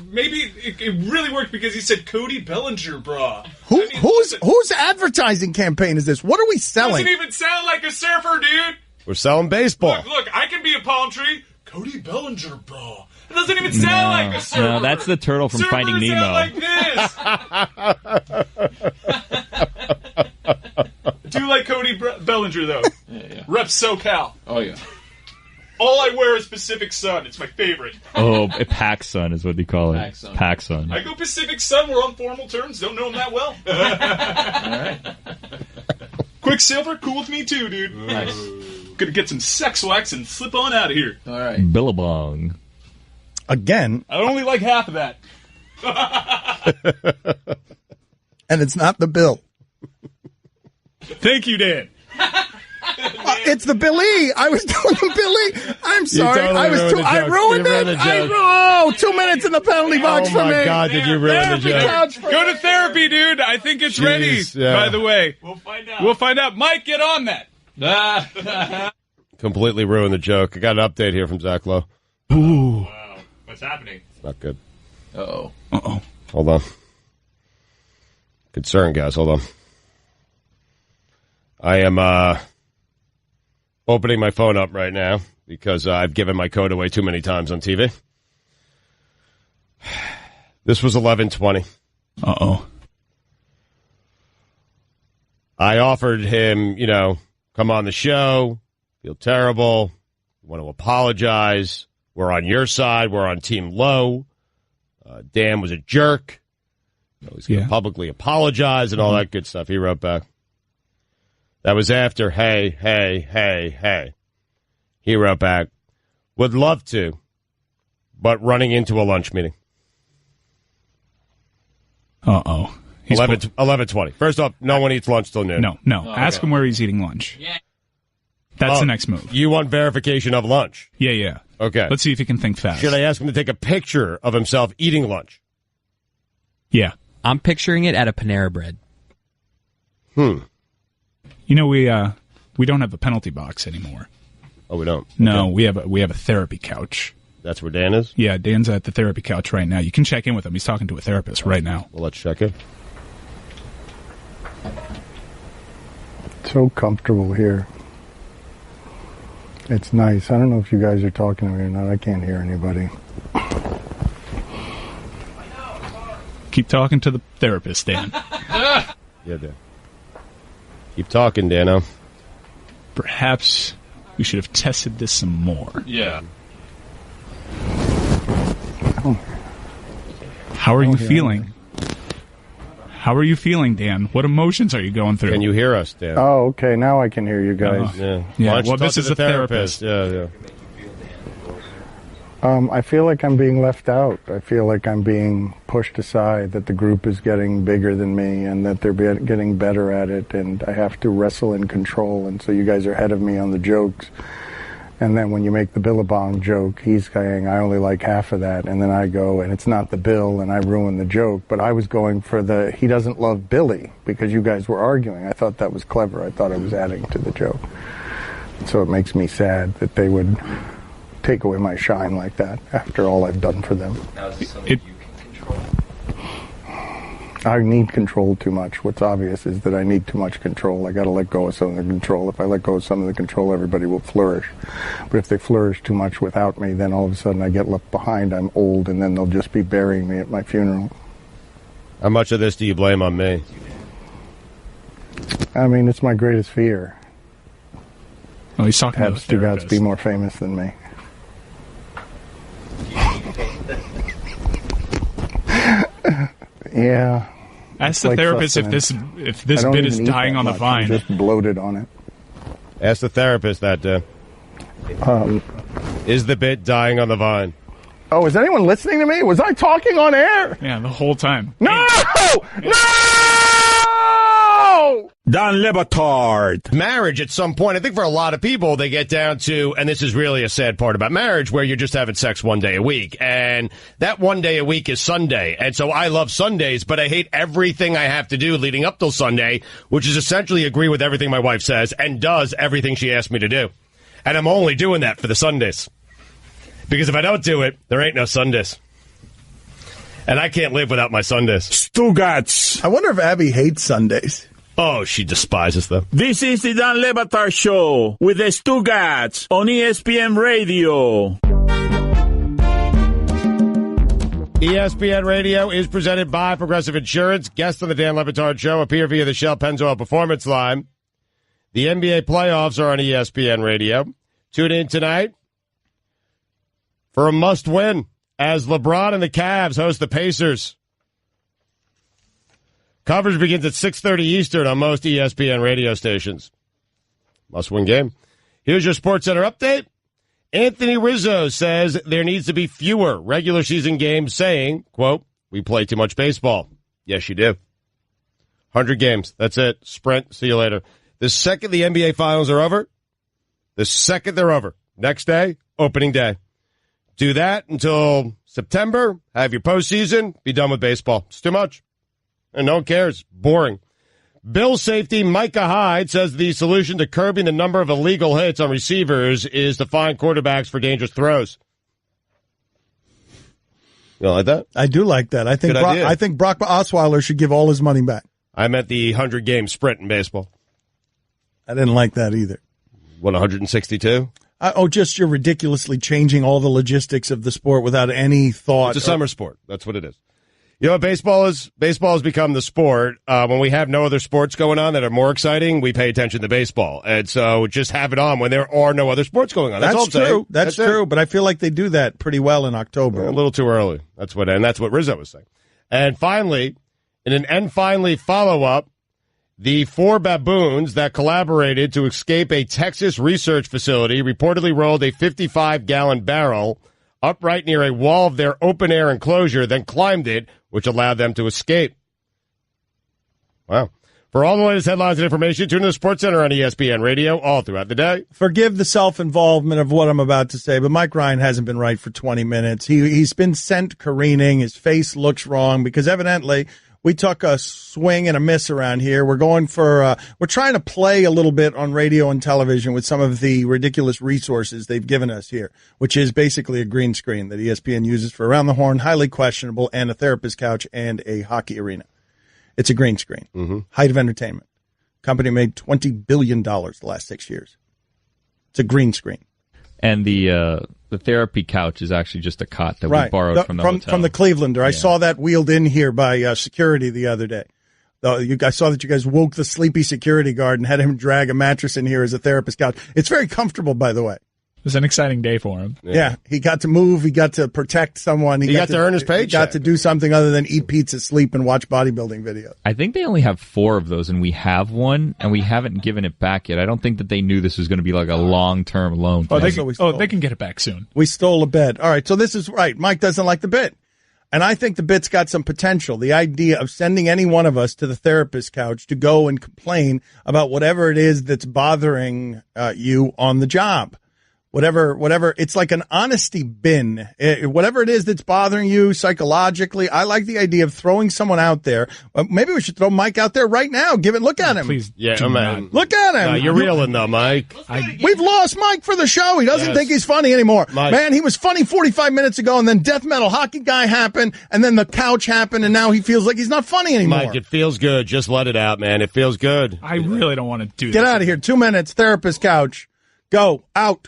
maybe it really worked because he said Cody Bellinger, brah. Whose advertising campaign is this? What are we selling? Doesn't even sound like a surfer, dude. We're selling baseball. Look, I can be a palm tree. Cody Bellinger, bro. It doesn't even sound like a surfer. No, that's the turtle from Finding Nemo. Sound like this. I do like Cody Bellinger, though. Yeah. Rep SoCal. Oh, yeah. All I wear is Pacific Sun. It's my favorite. Oh, Pac Sun is what they call it. Pac Sun. I go Pacific Sun. We're on formal terms. Don't know him that well. All right. Quicksilver, cool with me too, dude. Nice. Gonna get some sex wax and slip on out of here. All right. Billabong. Again. I only like half of that. And it's not the bill. Thank you, Dan. It's the Billy. I was doing the Billy. I'm sorry. Totally I ruined it. 2 minutes in the penalty box for me. Oh my God, did you ruin the joke? Go to therapy, dude. I think it's ready. Yeah. By the way, We'll find out. We'll find out. Mike, get on that. completely ruined the joke. I got an update here from Zach Lowe. Ooh. Wow. What's happening? It's not good. Uh-oh. Uh-oh. Hold on. Concern, guys. Hold on. I am opening my phone up right now because I've given my code away too many times on TV. This was 11:20. Uh-oh. I offered him, come on the show, feel terrible, want to apologize. We're on your side. We're on Team Lowe. Dan was a jerk. He's going to publicly apologize and all that good stuff. He wrote back. That was after, hey. He wrote back, would love to, but running into a lunch meeting. Uh-oh. 11:20. First off, no one eats lunch till noon. No. Ask him where he's eating lunch. Yeah. That's the next move. You want verification of lunch? Yeah. Okay. Let's see if he can think fast. Should I ask him to take a picture of himself eating lunch? Yeah. I'm picturing it at a Panera Bread. We don't have a penalty box anymore. Oh, we don't? No, Okay. we have a therapy couch. That's where Dan is? Yeah, Dan's at the therapy couch right now. You can check in with him. He's talking to a therapist right now. Well, let's check in. So comfortable here. It's nice. I don't know if you guys are talking to me or not. I can't hear anybody. Keep talking to the therapist, Dan. Yeah, Dan. Keep talking, Dano. Perhaps we should have tested this some more. Yeah. How are you feeling? How are you feeling, Dan? What emotions are you going through? Can you hear us, Dan? Oh, okay. Now I can hear you guys. Yeah. Well, this is a therapist. Yeah. I feel like I'm being left out. I feel like I'm being pushed aside, that the group is getting bigger than me and that they're getting better at it, and I have to wrestle in control, and so you guys are ahead of me on the jokes. And then when you make the Billabong joke, he's saying, I only like half of that, and then I go, and it's not the bill, and I ruin the joke. But I was going for he doesn't love Billy, because you guys were arguing. I thought that was clever. I thought I was adding to the joke. So it makes me sad that they would take away my shine like that after all I've done for them. Now, is this something you can control? I need control too much. What's obvious is that I need too much control. I got to let go of some of the control. If I let go of some of the control, everybody will flourish. But if they flourish too much without me, then all of a sudden I get left behind. I'm old, and then they'll just be burying me at my funeral. How much of this do you blame on me? I mean, it's my greatest fear. Oh, he's talking to have Stugotz be more famous than me. Yeah. Ask the therapist if this bit is dying on the vine. I'm just bloated on it. Ask the therapist that. Is the bit dying on the vine? Oh, is anyone listening to me? Was I talking on air? Yeah, the whole time. No! No! Don Le Batard. Marriage at some point, I think for a lot of people, they get down to, and this is really a sad part about marriage, where you're just having sex one day a week. And that one day a week is Sunday. And so I love Sundays, but I hate everything I have to do leading up till Sunday, which is essentially agree with everything my wife says and does everything she asks me to do. And I'm only doing that for the Sundays. Because if I don't do it, there ain't no Sundays. And I can't live without my Sundays. Stugotz. I wonder if Abby hates Sundays. Oh, she despises them. This is the Dan Le Batard Show with the Stugotz on ESPN Radio. ESPN Radio is presented by Progressive Insurance. Guests on the Dan Le Batard Show appear via the Shell Pennzoil Performance Line. The NBA playoffs are on ESPN Radio. Tune in tonight for a must-win as LeBron and the Cavs host the Pacers. Coverage begins at 6:30 Eastern on most ESPN radio stations. Must-win game. Here's your SportsCenter update. Anthony Rizzo says there needs to be fewer regular season games, saying, quote, we play too much baseball. Yes, you do. 100 games. That's it. Sprint. See you later. The second the NBA finals are over, next day, opening day. Do that until September. Have your postseason. Be done with baseball. It's too much. And no one cares. Boring. Bill safety Micah Hyde says the solution to curbing the number of illegal hits on receivers is to fine quarterbacks for dangerous throws. You don't like that? I do like that. I think Brock Osweiler should give all his money back. I meant the 100-game sprint in baseball. I didn't like that either. What, 162? Just you're ridiculously changing all the logistics of the sport without any thought. It's a summer sport. That's what it is. You know what baseball is? Baseball has become the sport. When we have no other sports going on that are more exciting, we pay attention to baseball. And so just have it on when there are no other sports going on. That's all I'm saying. That's true. But I feel like they do that pretty well in October. A little too early. That's what Rizzo was saying. And finally, in an follow-up, the 4 baboons that collaborated to escape a Texas research facility reportedly rolled a 55-gallon barrel upright near a wall of their open-air enclosure, then climbed it, which allowed them to escape. Wow. For all the latest headlines and information, tune in to the SportsCenter on ESPN Radio all throughout the day. Forgive the self-involvement of what I'm about to say, but Mike Ryan hasn't been right for 20 minutes. He's been sent careening. His face looks wrong because evidently we took a swing and a miss around here. We're going for, we're trying to play a little bit on radio and television with some of the ridiculous resources they've given us here, which is basically a green screen that ESPN uses for Around the Horn, highly questionable, and a therapist couch and a hockey arena. It's a green screen. Mm-hmm. Height of Entertainment. Company made $20 billion the last 6 years. It's a green screen. And the therapy couch is actually just a cot that we borrowed from the hotel. From the Clevelander. I saw that wheeled in here by security the other day. I saw that you guys woke the sleepy security guard and had him drag a mattress in here as a therapist couch. It's very comfortable, by the way. It was an exciting day for him. Yeah, he got to move. He got to protect someone. He got to earn his paycheck. He got to do something other than eat pizza, sleep, and watch bodybuilding videos. I think they only have 4 of those, and we have one, and we haven't given it back yet. I don't think that they knew this was going to be like a long-term loan. They can get it back soon. We stole a bed. All right, so this is right. Mike doesn't like the bit. And I think the bit's got some potential. The idea of sending any one of us to the therapist couch to go and complain about whatever it is that's bothering you on the job. Whatever, it's like an honesty bin. Whatever it is that's bothering you psychologically, I like the idea of throwing someone out there. Maybe we should throw Mike out there right now. Look at him. Please, man. Look at him. No, you're reeling though, Mike. We've lost Mike for the show. He doesn't think he's funny anymore. Mike. Man, he was funny 45 minutes ago, and then Death Metal Hockey Guy happened, and then the couch happened, and now he feels like he's not funny anymore. Mike, it feels good. Just let it out, man. It feels good. I really don't want to do Get out of here. 2 minutes, therapist couch. Go. Out.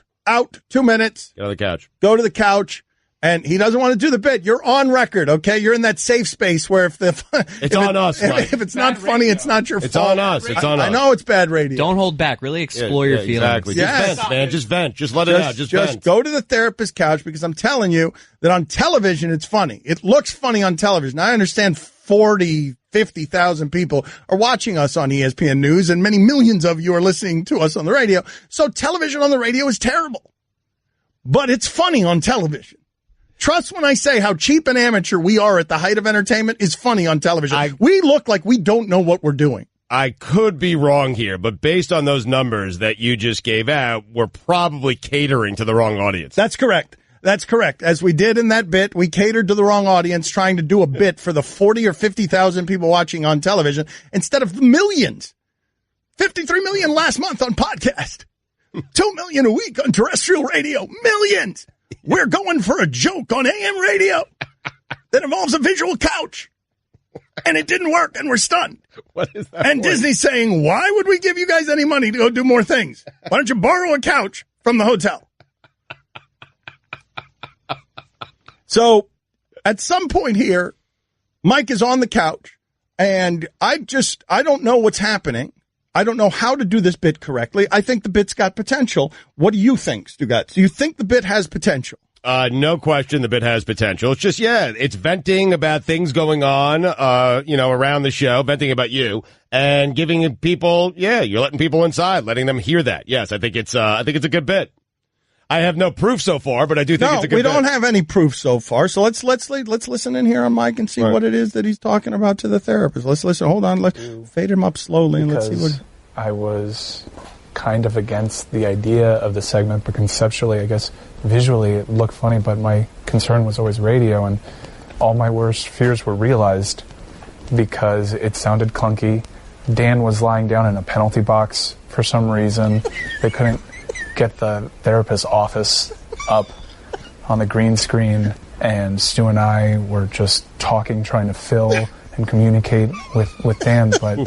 2 minutes. Get on the couch. Go to the couch. And he doesn't want to do the bit. You're on record, okay? You're in that safe space where if it's not funny, it's not your fault. It's on us. It's on us. I know it's bad radio. Don't hold back. Really explore your feelings. Exactly. Yes. Just vent, man. Just vent. Just let it out. Just vent. Go to the therapist couch because I'm telling you that on television it's funny. It looks funny on television. I understand 50,000 people are watching us on ESPN News and many millions of you are listening to us on the radio. So television on the radio is terrible. But it's funny on television. Trust when I say how cheap and amateur we are at the height of entertainment is funny on television. We look like we don't know what we're doing. I could be wrong here, but based on those numbers that you just gave out, we're probably catering to the wrong audience. That's correct. As we did in that bit, we catered to the wrong audience trying to do a bit for the 40 or 50,000 people watching on television instead of the millions. 53 million last month on podcast. 2 million a week on terrestrial radio. Millions. We're going for a joke on AM radio that involves a visual couch. And it didn't work, and we're stunned. What is that? And Disney's saying, why would we give you guys any money to go do more things? Why don't you borrow a couch from the hotel? So at some point here, Mike is on the couch, and I don't know what's happening. I don't know how to do this bit correctly. I think the bit's got potential. What do you think, Stugotz? Do you think the bit has potential? No question the bit has potential. It's just, it's venting about things going on, around the show, venting about you, and giving people, you're letting people inside, letting them hear that. Yes, I think it's a good bit. I have no proof so far, but I do think it's a good bit. No, we don't have any proof so far. So let's listen in here on Mike and see what it is that he's talking about to the therapist. Let's listen. Hold on. Let's fade him up slowly and let's see what. I was kind of against the idea of the segment, but conceptually, I guess, visually it looked funny, but my concern was always radio, and all my worst fears were realized because it sounded clunky. Dan was lying down in a penalty box for some reason. They couldn't get the therapist's office up on the green screen, and Stu and I were just talking, trying to fill and communicate with Dan, but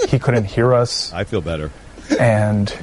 he couldn't hear us. I feel better. And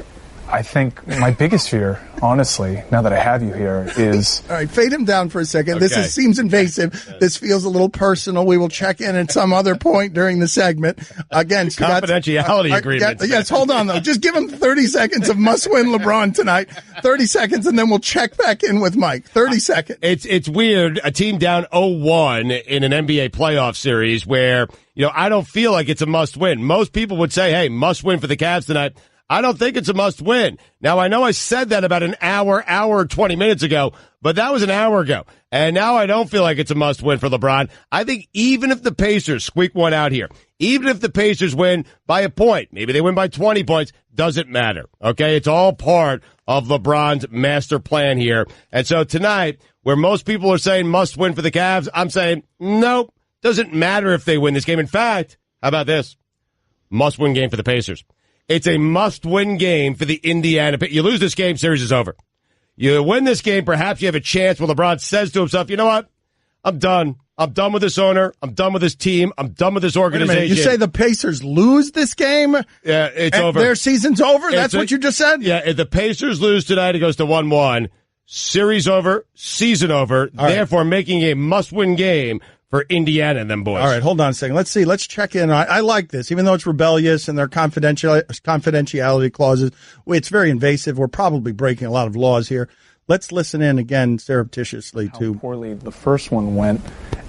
I think my biggest fear, honestly, now that I have you here, is... All right, fade him down for a second. Okay. This seems invasive. This feels a little personal. We will check in at some other point during the segment. Again, confidentiality agreement. Yes, hold on, though. Just give him 30 seconds of must-win LeBron tonight. 30 seconds, and then we'll check back in with Mike. 30 seconds. It's weird, a team down 0-1 in an NBA playoff series where, I don't feel like it's a must-win. Most people would say, hey, must-win for the Cavs tonight. I don't think it's a must-win. Now, I know I said that about an hour 20 minutes ago, but that was an hour ago. And now I don't feel like it's a must-win for LeBron. I think even if the Pacers squeak one out here, even if the Pacers win by a point, maybe they win by 20 points, doesn't matter, okay? It's all part of LeBron's master plan here. And so tonight, where most people are saying must-win for the Cavs, I'm saying, nope, doesn't matter if they win this game. In fact, how about this? Must-win game for the Pacers. It's a must-win game for the Indiana. You lose this game, series is over. You win this game, perhaps you have a chance when LeBron says to himself, you know what? I'm done. I'm done with this owner. I'm done with this team. I'm done with this organization. You say the Pacers lose this game? Yeah, it's over. Their season's over? That's what you just said? Yeah, if the Pacers lose tonight, it goes to 1-1. Series over, season over, therefore making a must-win game for Indiana and them boys. All right, hold on a second. Let's see. Let's check in. I like this, even though it's rebellious and their confidentiality clauses. It's very invasive. We're probably breaking a lot of laws here. Let's listen in again surreptitiously to how poorly the first one went,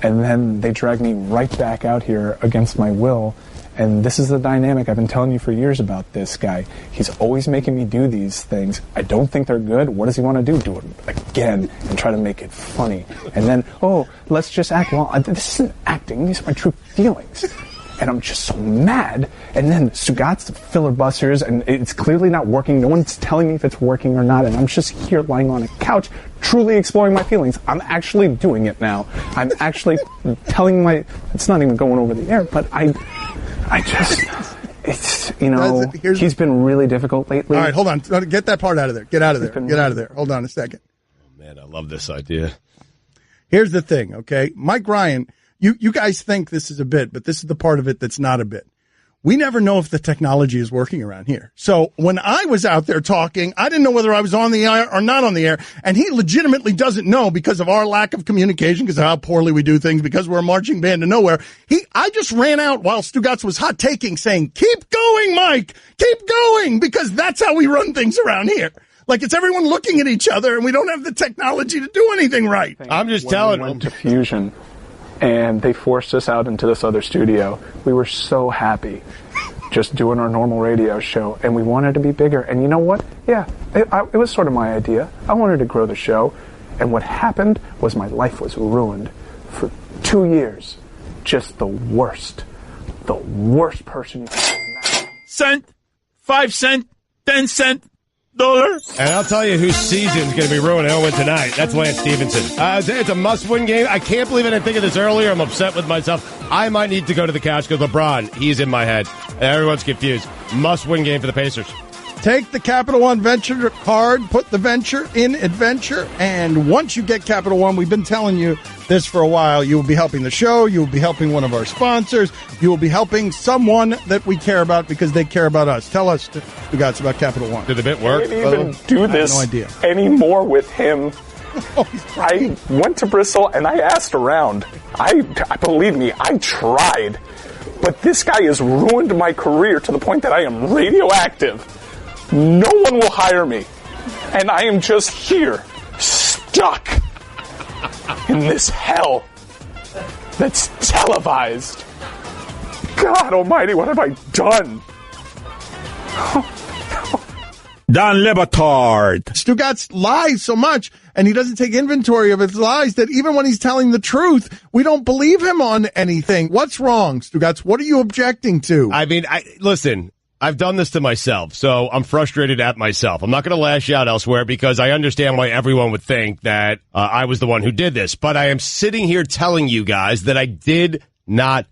and then they dragged me right back out here against my will. And this is the dynamic I've been telling you for years about this guy. He's always making me do these things. I don't think they're good. What does he want to do? Do it again and try to make it funny. And then, let's just act. Well, this isn't acting. These are my true feelings. And I'm just so mad. And then Stugotz filibusters, and it's clearly not working. No one's telling me if it's working or not. And I'm just here lying on a couch, truly exploring my feelings. I'm actually doing it now. I'm actually telling it's not even going over the air, but he's been really difficult lately. All right, hold on. Get that part out of there. Get out of there. Get out of there. Hold on a second. Oh, man, I love this idea. Here's the thing, okay? Mike Ryan, you guys think this is a bit, but this is the part of it that's not a bit. We never know if the technology is working around here. So when I was out there talking, I didn't know whether I was on the air or not on the air. And he legitimately doesn't know because of our lack of communication, because of how poorly we do things, because we're a marching band to nowhere. I just ran out while Stugotz was hot taking, saying, keep going, Mike, keep going, because that's how we run things around here. Like it's everyone looking at each other and we don't have the technology to do anything right. I'm just telling them. We went to Fusion and they forced us out into this other studio. We were so happy just doing our normal radio show, and we wanted to be bigger. And you know what? Yeah, it was sort of my idea. I wanted to grow the show, and what happened was my life was ruined for 2 years. Just the worst person you can imagine. Cent, 5 cent, 10 cent, dollar. And I'll tell you whose season's going to be ruined. He'll win tonight. That's Lance Stevenson. It's a must-win game. I can't believe I didn't think of this earlier. I'm upset with myself. I might need to go to the couch because LeBron, he's in my head. And everyone's confused. Must-win game for the Pacers. Take the Capital One Venture card, put the venture in adventure, and once you get Capital One, we've been telling you this for a while, you will be helping the show, you will be helping one of our sponsors, you will be helping someone that we care about because they care about us. Tell us, Stugotz, about Capital One. Did the bit work? I didn't even do this anymore with him. I went to Bristol and I asked around. Believe me, I tried. But this guy has ruined my career to the point that I am radioactive. No one will hire me. And I am just here, stuck in this hell that's televised. God almighty, what have I done? Don Batard. Stugotz lies so much, and he doesn't take inventory of his lies, that even when he's telling the truth, we don't believe him on anything. What's wrong, Stugotz? What are you objecting to? I mean, listen, I've done this to myself, so I'm frustrated at myself. I'm not going to lash out elsewhere because I understand why everyone would think that I was the one who did this. But I am sitting here telling you guys that I did not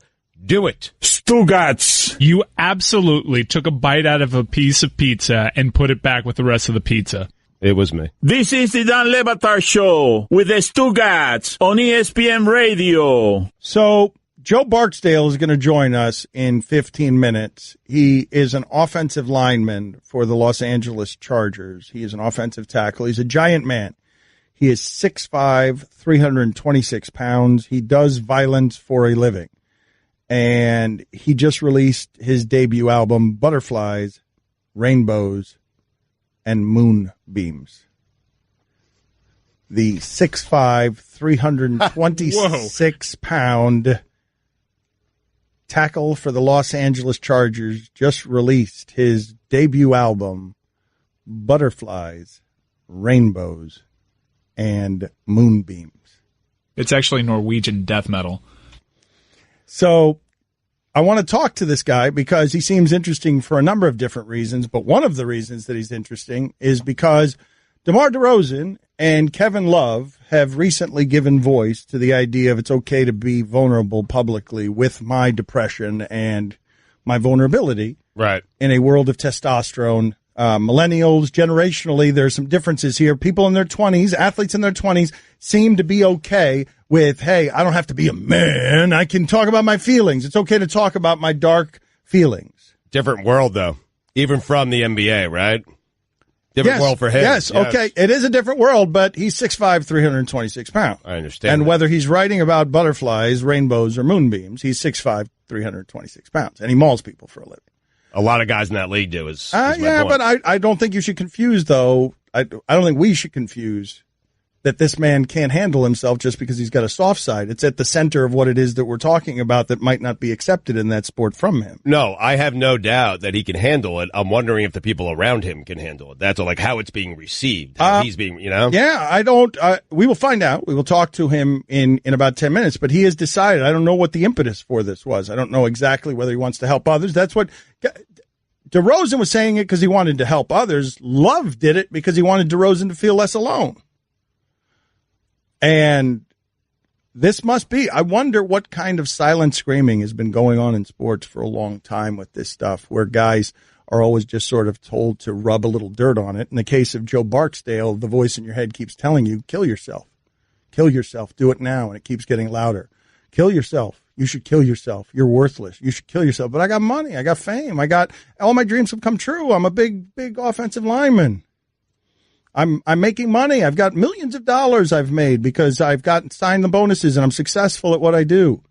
Do it. Stugotz. You absolutely took a bite out of a piece of pizza and put it back with the rest of the pizza. It was me. This is the Dan Le Batard Show with the Stugotz on ESPN Radio. So Joe Barksdale is going to join us in 15 minutes. He is an offensive lineman for the Los Angeles Chargers. He is an offensive tackle. He's a giant man. He is 6'5", 326 pounds. He does violence for a living. And he just released his debut album, Butterflies, Rainbows, and Moonbeams. The 6'5", 326-pound tackle for the Los Angeles Chargers just released his debut album, Butterflies, Rainbows, and Moonbeams. It's actually Norwegian death metal. So I want to talk to this guy because he seems interesting for a number of different reasons, but one of the reasons that he's interesting is because DeMar DeRozan and Kevin Love have recently given voice to the idea of it's okay to be vulnerable publicly with my depression and my vulnerability. Right. In a world of testosterone. Millennials, generationally, there's some differences here. People in their 20s, athletes in their 20s, seem to be okay with, hey, I don't have to be a man. I can talk about my feelings. It's okay to talk about my dark feelings. Different world, though. Even from the NBA, right? Different world for him. Yes, okay. It is a different world, but he's 6'5", 326 pounds. I understand. And that. whether he's writing about butterflies, rainbows, or moonbeams, he's 6'5", 326 pounds. And he mauls people for a living. A lot of guys in that league do. Is my point. But I don't think you should confuse, though. I don't think we should confuse that this man can't handle himself just because he's got a soft side. It's at the center of what it is that we're talking about that might not be accepted in that sport from him. No, I have no doubt that he can handle it. I'm wondering if the people around him can handle it. That's all, like how it's being received, how he's being, Yeah, I don't. We will find out. We will talk to him in about 10 minutes. But he has decided. I don't know what the impetus for this was. I don't know exactly whether he wants to help others. That's what DeRozan was saying it because he wanted to help others. Love did it because he wanted DeRozan to feel less alone. And this must be, I wonder what kind of silent screaming has been going on in sports for a long time with this stuff, where guys are always just sort of told to rub a little dirt on it. In the case of Joe Barksdale, the voice in your head keeps telling you, kill yourself. Kill yourself. Do it now. And it keeps getting louder. Kill yourself. You should kill yourself. You're worthless. You should kill yourself. But I got money. I got fame. All my dreams have come true. I'm a big offensive lineman. I'm making money. I've got millions of dollars I've made because I've signed the bonuses and I'm successful at what I do.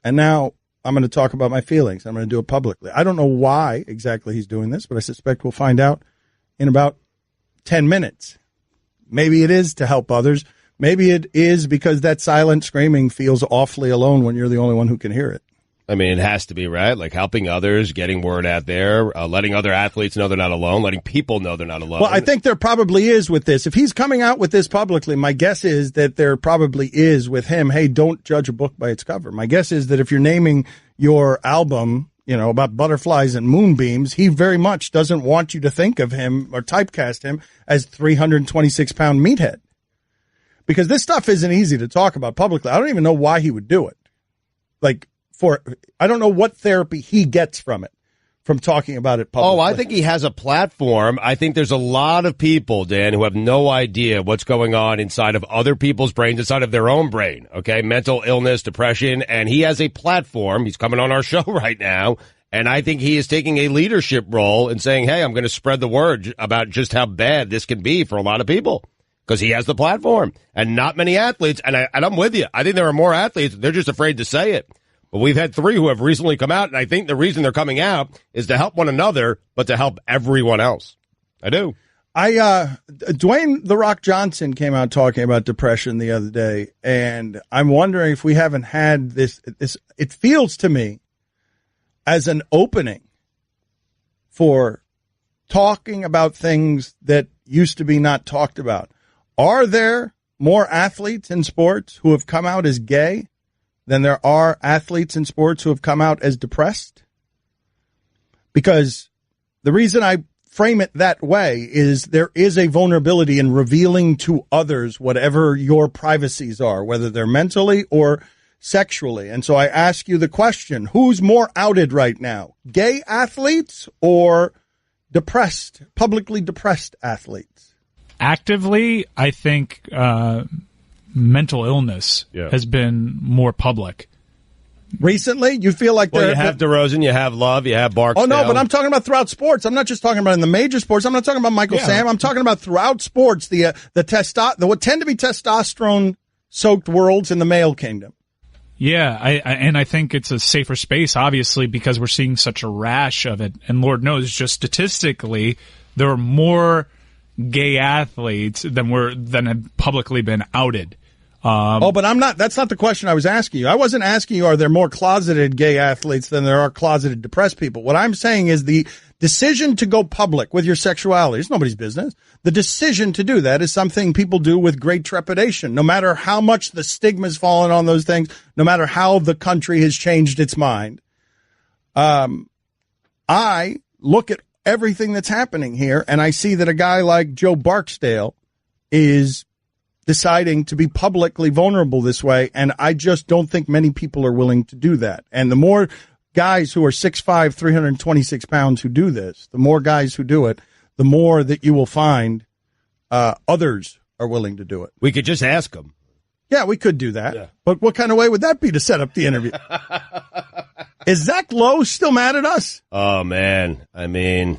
And now I'm going to talk about my feelings. I'm going to do it publicly. I don't know why exactly he's doing this, but I suspect we'll find out in about 10 minutes. Maybe it is to help others. Maybe it is because that silent screaming feels awfully alone when you're the only one who can hear it. I mean, it has to be, right? Like helping others, getting word out there, letting other athletes know they're not alone, letting people know they're not alone. Well, I think there probably is with this. If he's coming out with this publicly, my guess is that there probably is with him, hey, don't judge a book by its cover. My guess is that if you're naming your album, about butterflies and moonbeams, he very much doesn't want you to think of him or typecast him as 326-pound meathead. Because this stuff isn't easy to talk about publicly. I don't even know why he would do it. I don't know what therapy he gets from it, from talking about it publicly. Oh, I think he has a platform. I think there's a lot of people, Dan, who have no idea what's going on inside of other people's brains, inside of their own brain, okay? Mental illness, depression, and he has a platform. He's coming on our show right now, and I think he is taking a leadership role and saying, hey, I'm going to spread the word about just how bad this can be for a lot of people. Because he has the platform, and not many athletes, and I'm with you. I think there are more athletes. They're just afraid to say it. But we've had 3 who have recently come out, and I think the reason they're coming out is to help one another, but to help everyone else. I do. Dwayne "The Rock" Johnson came out talking about depression the other day, and I'm wondering if we haven't had this. It feels to me as an opening for talking about things that used to be not talked about. Are there more athletes in sports who have come out as gay than there are athletes in sports who have come out as depressed? Because the reason I frame it that way is there is a vulnerability in revealing to others whatever your privacies are, whether they're mentally or sexually. And so I ask you the question, who's more outed right now, gay athletes or publicly depressed athletes? Actively, I think mental illness has been more public. Recently, you feel like you have DeRozan, you have Love, you have Barksdale. Oh, no, but I'm talking about throughout sports. I'm not just talking about in the major sports. I'm not talking about Michael Sam. I'm talking about throughout sports, what tend to be testosterone-soaked worlds in the male kingdom. Yeah, I think it's a safer space, obviously, because we're seeing such a rash of it. And Lord knows, just statistically, there are more gay athletes than have publicly been outed. But that's not the question I was asking you. I wasn't asking you, are there more closeted gay athletes than there are closeted depressed people? What I'm saying is the decision to go public with your sexuality is nobody's business. The decision to do that is something people do with great trepidation, no matter how much the stigma's fallen on those things, no matter how the country has changed its mind. I look at everything that's happening here, and I see that a guy like Joe Barksdale is deciding to be publicly vulnerable this way, and I just don't think many people are willing to do that. And the more guys who are 6'5", 326 pounds who do this, the more guys who do it, the more that you will find others are willing to do it. We could just ask them. Yeah, we could do that. Yeah. But what kind of way would that be to set up the interview? Is Zach Lowe still mad at us? Oh, man. I mean,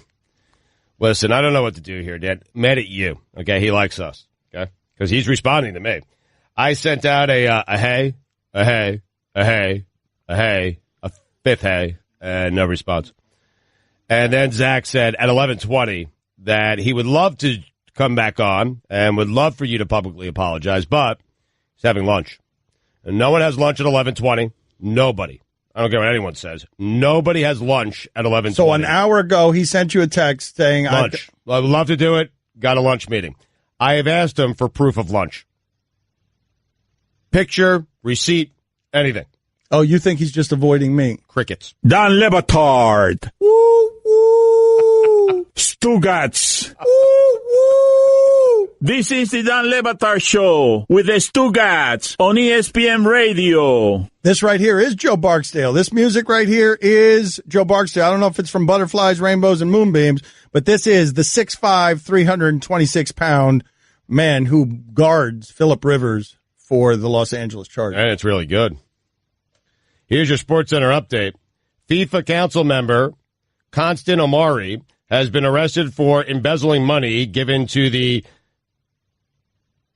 listen, I don't know what to do here, Dad. Mad at you. Okay, he likes us. Okay, because he's responding to me. I sent out a hey, a hey, a hey, a hey, a fifth hey, and no response. And then Zach said at 11:20 that he would love to come back on and would love for you to publicly apologize, but he's having lunch. And no one has lunch at 11:20. Nobody. I don't care what anyone says. Nobody has lunch at 11:20. So an hour ago, he sent you a text saying, lunch. I would love to do it. Got a lunch meeting. I have asked him for proof of lunch. Picture, receipt, anything. Oh, you think he's just avoiding me? Crickets. Dan Le Batard. Woo, woo. Stugotz. Woo, woo. This is the Dan Le Batard Show with the Stugotz on ESPN Radio. This right here is Joe Barksdale. This music right here is Joe Barksdale. I don't know if it's from Butterflies, Rainbows, and Moonbeams, but this is the 6'5", 326-pound man who guards Phillip Rivers for the Los Angeles Chargers. And it's really good. Here's your SportsCenter update. FIFA Council member Constant Omari has been arrested for embezzling money given to the...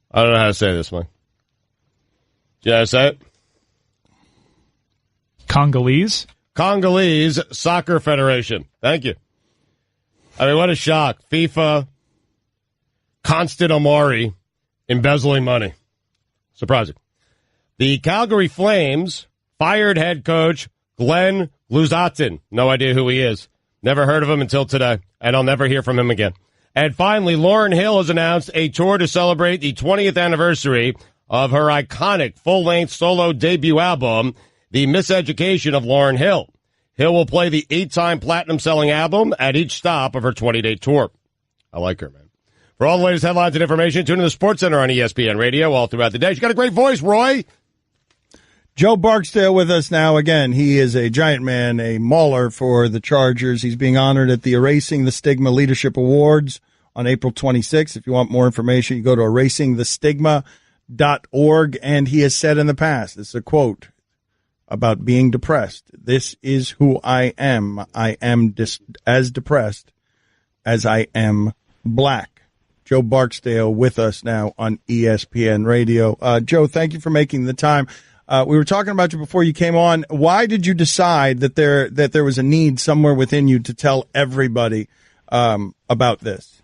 I don't know how to say this one. Did I say it? Congolese Soccer Federation. Thank you. I mean, what a shock. FIFA, Constant Omari, embezzling money. Surprising. The Calgary Flames fired head coach Glenn Gluzatin. No idea who he is. Never heard of him until today, and I'll never hear from him again. And finally, Lauryn Hill has announced a tour to celebrate the 20th anniversary of her iconic full-length solo debut album, The Miseducation of Lauryn Hill. Hill will play the 8-time platinum-selling album at each stop of her 20-day tour. I like her, man. For all the latest headlines and information, tune in to the SportsCenter on ESPN Radio all throughout the day. She's got a great voice, Roy. Joe Barksdale with us now. Again, he is a giant man, a mauler for the Chargers. He's being honored at the Erasing the Stigma Leadership Awards on April 26th. If you want more information, you go to erasingthestigma.org. And he has said in the past, it's a quote about being depressed. This is who I am. I am as depressed as I am black. Joe Barksdale with us now on ESPN Radio. Joe, thank you for making the time. We were talking about you before you came on. Why did you decide that there was a need somewhere within you to tell everybody about this?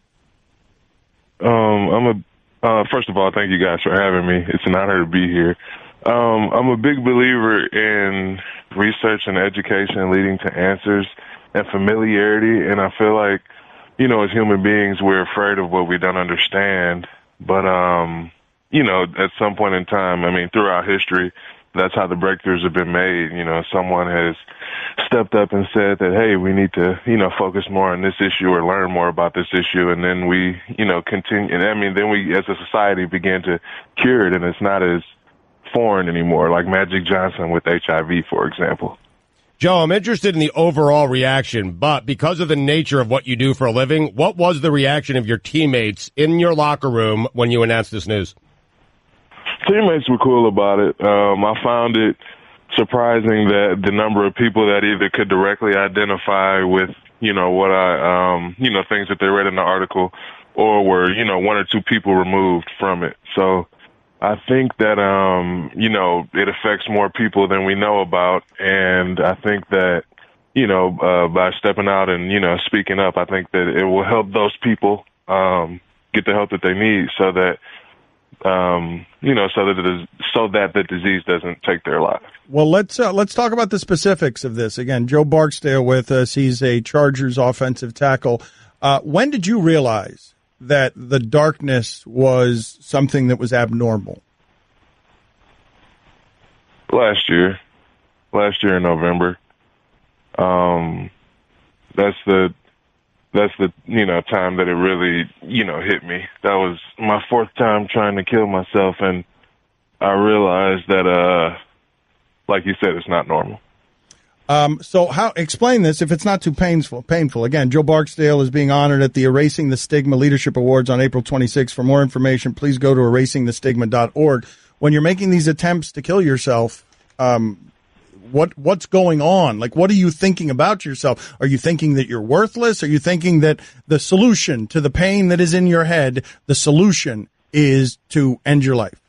First of all, thank you guys for having me. It's an honor to be here. I'm a big believer in research and education leading to answers and familiarity, and I feel like, as human beings, we're afraid of what we don't understand. But, at some point in time, throughout history, that's how the breakthroughs have been made. Someone has stepped up and said that, hey, we need to, focus more on this issue or learn more about this issue. And then we, continue. And then we, as a society, begin to cure it. And it's not as foreign anymore, like Magic Johnson with HIV, for example. Joe, I'm interested in the overall reaction, but because of the nature of what you do for a living, what was the reaction of your teammates in your locker room when you announced this news? Teammates were cool about it. I found it surprising that the number of people that either could directly identify with, what I, things that they read in the article, or were, one or two people removed from it. So I think that, it affects more people than we know about. And I think that, by stepping out and, speaking up, I think that it will help those people get the help that they need so that, so that the disease doesn't take their life. Well, let's talk about the specifics of this. Again, Joe Barksdale with us. He's a Chargers offensive tackle. When did you realize that the darkness was something that was abnormal? Last year in November. That's the time that it really, hit me. That was my fourth time trying to kill myself, and I realized that, like you said, it's not normal. So explain this if it's not too painful. Again, Joe Barksdale is being honored at the Erasing the Stigma Leadership Awards on April 26th. For more information, please go to erasingthestigma.org. When you're making these attempts to kill yourself, what's going on? Like, what are you thinking about yourself? Are you thinking that you're worthless? Are you thinking that the solution to the pain that is in your head, the solution is to end your life?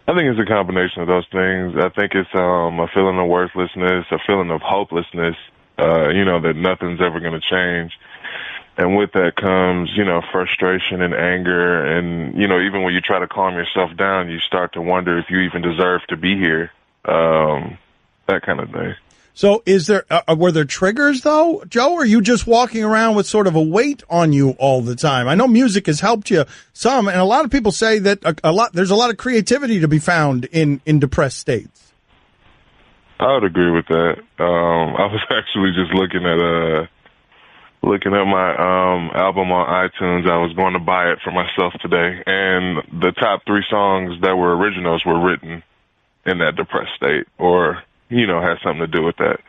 I think it's a combination of those things. I think it's a feeling of worthlessness, a feeling of hopelessness, that nothing's ever going to change. And with that comes, frustration and anger. And, even when you try to calm yourself down, you start to wonder if you even deserve to be here, that kind of thing. So were there triggers, though, Joe, or are you just walking around with sort of a weight on you all the time? I know music has helped you some, and a lot of people say that there's a lot of creativity to be found in depressed states. I would agree with that. I was actually just looking at my album on iTunes. I was going to buy it for myself today, and the top 3 songs that were originals were written in that depressed state, or has something to do with that.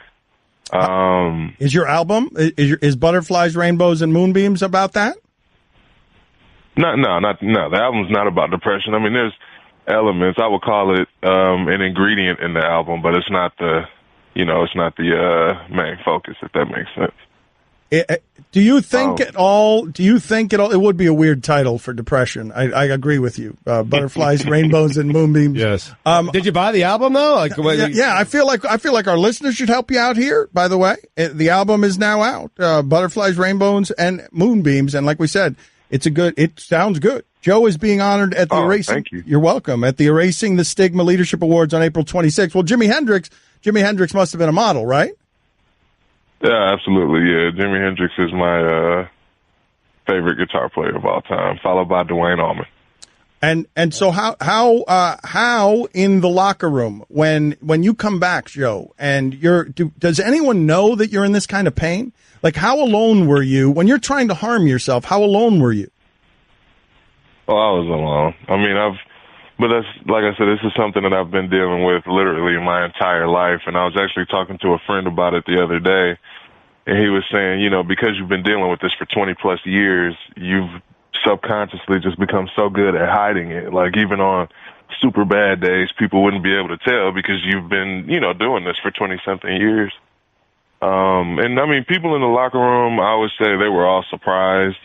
Is your album is Butterflies, Rainbows, and Moonbeams about that? No. The album's not about depression. I mean, there's elements. I would call it an ingredient in the album, but it's not the main focus, if that makes sense. Do you think at all? It would be a weird title for depression. I agree with you. Butterflies, Rainbows, and Moonbeams. Yes. Did you buy the album though? Yeah. I feel like our listeners should help you out here. By the way, the album is now out. Butterflies, Rainbows, and Moonbeams. And like we said, it sounds good. Joe is being honored at the Erasing. Thank you. You're welcome at the Erasing the Stigma Leadership Awards on April 26th. Well, Jimi Hendrix must have been a model, right? Yeah, absolutely. Yeah, Jimi Hendrix is my favorite guitar player of all time, followed by Duane Allman. And so how in the locker room when you come back, Joe, and does anyone know that you're in this kind of pain? Like, how alone were you when you're trying to harm yourself? How alone were you? Oh, I was alone. I mean, but that's, like I said, this is something that I've been dealing with literally my entire life. And I was actually talking to a friend about it the other day. And he was saying, because you've been dealing with this for 20 plus years, you've subconsciously just become so good at hiding it. Like, even on super bad days, people wouldn't be able to tell because you've been, doing this for 20 something years. And I mean, people in the locker room, I would say they were all surprised.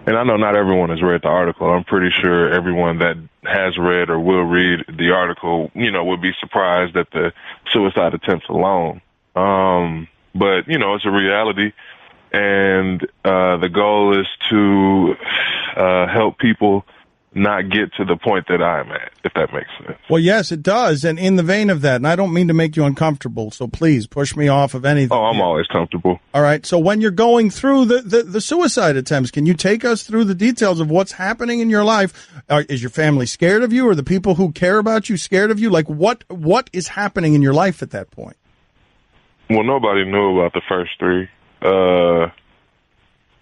And I know not everyone has read the article. I'm pretty sure everyone that has read or will read the article, would be surprised at the suicide attempts alone. But, it's a reality. And the goal is to help people not get to the point that I'm at, if that makes sense. Well, yes, it does. And in the vein of that, and I don't mean to make you uncomfortable, so please push me off of anything. Oh, I'm always comfortable. All right. So when you're going through the suicide attempts, can you take us through the details of what's happening in your life? Is your family scared of you? Or the people who care about you scared of you? Like, what is happening in your life at that point? Well, nobody knew about the first 3.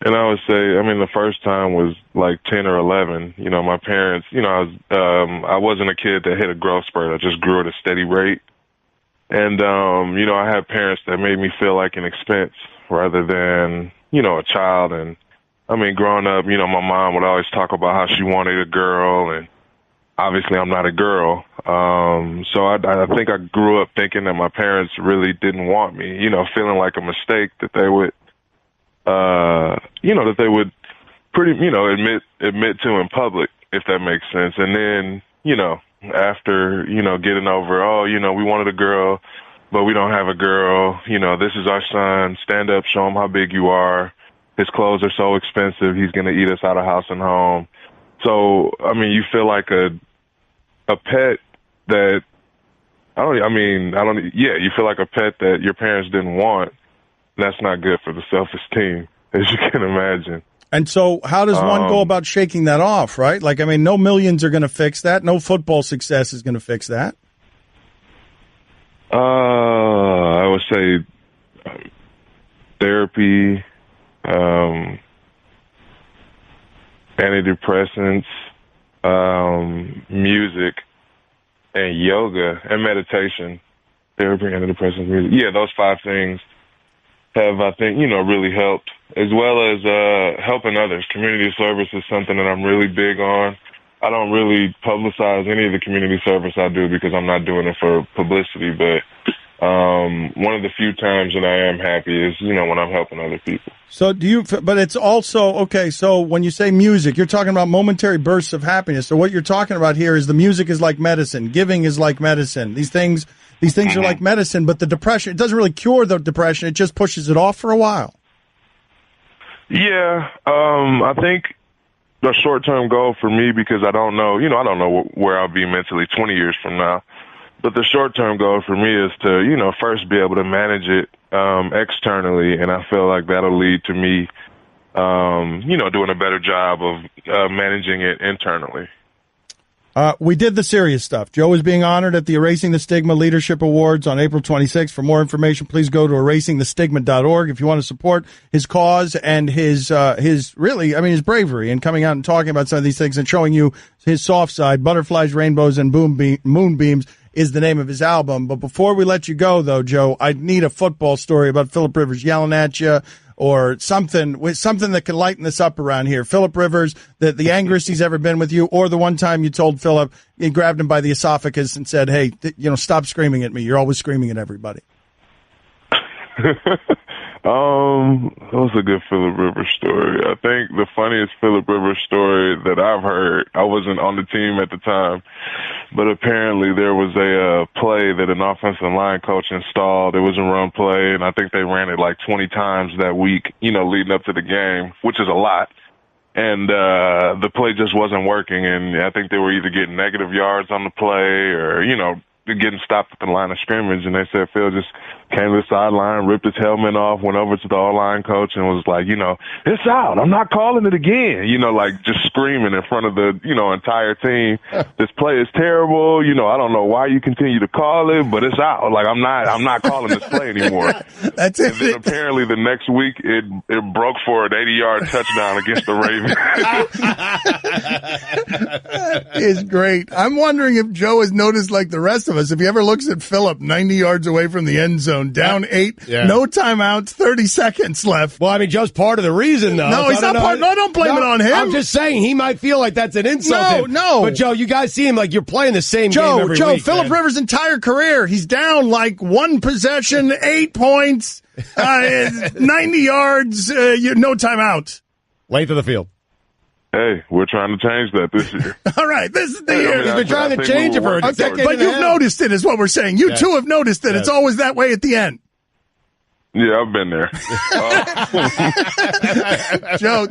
And I would say, I mean, the first time was like 10 or 11. You know, my parents, you know, I wasn't a kid that hit a growth spurt. I just grew at a steady rate. And, you know, I had parents that made me feel like an expense rather than, you know, a child. And, I mean, growing up, you know, my mom would always talk about how she wanted a girl, and obviously I'm not a girl. So I think I grew up thinking that my parents really didn't want me, you know, feeling like a mistake that they would, you know, that they would admit to in public, if that makes sense. And then, you know, after, you know, getting over, oh, you know, we wanted a girl, but we don't have a girl. You know, this is our son. Stand up, show him how big you are. His clothes are so expensive, he's going to eat us out of house and home. So, I mean, you feel like a pet that, you feel like a pet that your parents didn't want. That's not good for the self-esteem, as you can imagine. And so how does one go about shaking that off, right? Like, I mean, no millions are going to fix that. No football success is going to fix that. I would say therapy, antidepressants, music, and yoga, and meditation. Therapy, antidepressants, music. Yeah, those 5 things have, I think, you know, really helped, as well as helping others. Community service is something that I'm really big on. I don't really publicize any of the community service I do because I'm not doing it for publicity, but one of the few times that I am happy is, you know, when I'm helping other people. So but it's also, okay, so when you say music, you're talking about momentary bursts of happiness. So what you're talking about here is the music is like medicine. Giving is like medicine. These things are like medicine, but the depression, it doesn't really cure the depression. It just pushes it off for a while. Yeah. I think the short-term goal for me, because I don't know where I'll be mentally 20 years from now. But the short-term goal for me is to, you know, first be able to manage it externally, and I feel like that'll lead to me, you know, doing a better job of managing it internally. We did the serious stuff. Joe is being honored at the Erasing the Stigma Leadership Awards on April 26th. For more information, please go to erasingthestigma.org. If you want to support his cause and his his bravery in coming out and talking about some of these things and showing you his soft side, Butterflies, Rainbows, and Moonbeams is the name of his album. But before we let you go, though, Joe, I need a football story about Phillip Rivers yelling at you, or something that can lighten this up around here. Phillip Rivers, the angriest he's ever been with you, or the one time you told Phillip, you grabbed him by the esophagus and said, hey, you know, stop screaming at me. You're always screaming at everybody. That was a good Phillip Rivers story. I think the funniest Phillip Rivers story that I've heard, I wasn't on the team at the time, but apparently there was a play that an offensive line coach installed. It was a run play, and I think they ran it like 20 times that week, you know, leading up to the game, which is a lot. And the play just wasn't working, and I think they were either getting negative yards on the play or, you know, getting stopped at the line of scrimmage. And they said Phil just came to the sideline, ripped his helmet off, went over to the O-line coach and was like, you know, it's out. I'm not calling it again. You know, like just screaming in front of the, you know, entire team. This play is terrible. You know, I don't know why you continue to call it, but it's out. Like I'm not calling this play anymore. That's it. And then apparently the next week it broke for an 80-yard touchdown against the Ravens. That is great. I'm wondering if Joe has noticed, like the rest of us, if he ever looks at Phillip 90 yards away from the end zone, down 8, no timeouts, 30 seconds left. Well, I mean, Joe's part of the reason, though. No, he's not part. No, don't blame it on him. I'm just saying he might feel like that's an insult. No. But, Joe, you guys see him like you're playing the same game every week. Phillip Rivers' entire career, he's down like one possession, 8 points, 90 yards, no timeouts. Length of the field. Hey, we're trying to change that this year. All right, this is the year. He's been trying to change it for a decade. But you've noticed it, is what we're saying. You too have noticed it. It's always that way at the end. Yeah, I've been there. Joe,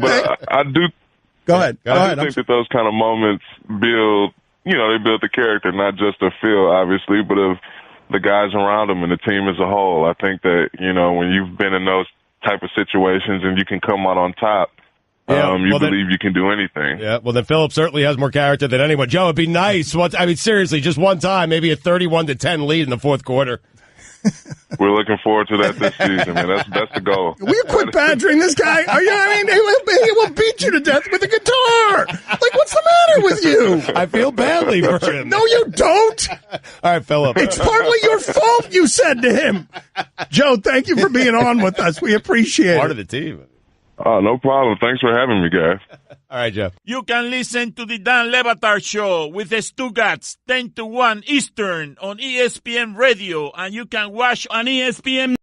I do. Go ahead. I do think that those kind of moments build, you know, they build the character, not just of Phil, obviously, but of the guys around him and the team as a whole. I think that, you know, when you've been in those type of situations and you can come out on top, you believe you can do anything. Yeah, well, then Phillip certainly has more character than anyone. Joe, it'd be nice. I mean, seriously, just one time, maybe a 31-10 lead in the fourth quarter. we're looking forward to that this season, man. That's the goal. Will you quit badgering this guy? He will beat you to death with a guitar. Like, what's the matter with you? I feel badly for him. No, you don't. All right, Philip. It's partly your fault, you said to him. Joe, thank you for being on with us. We appreciate it. Part of the team. Oh, no problem. Thanks for having me, guys. All right, Jeff. You can listen to the Dan Le Batard Show with the Stugotz 10 to 1 Eastern on ESPN Radio, and you can watch on ESPN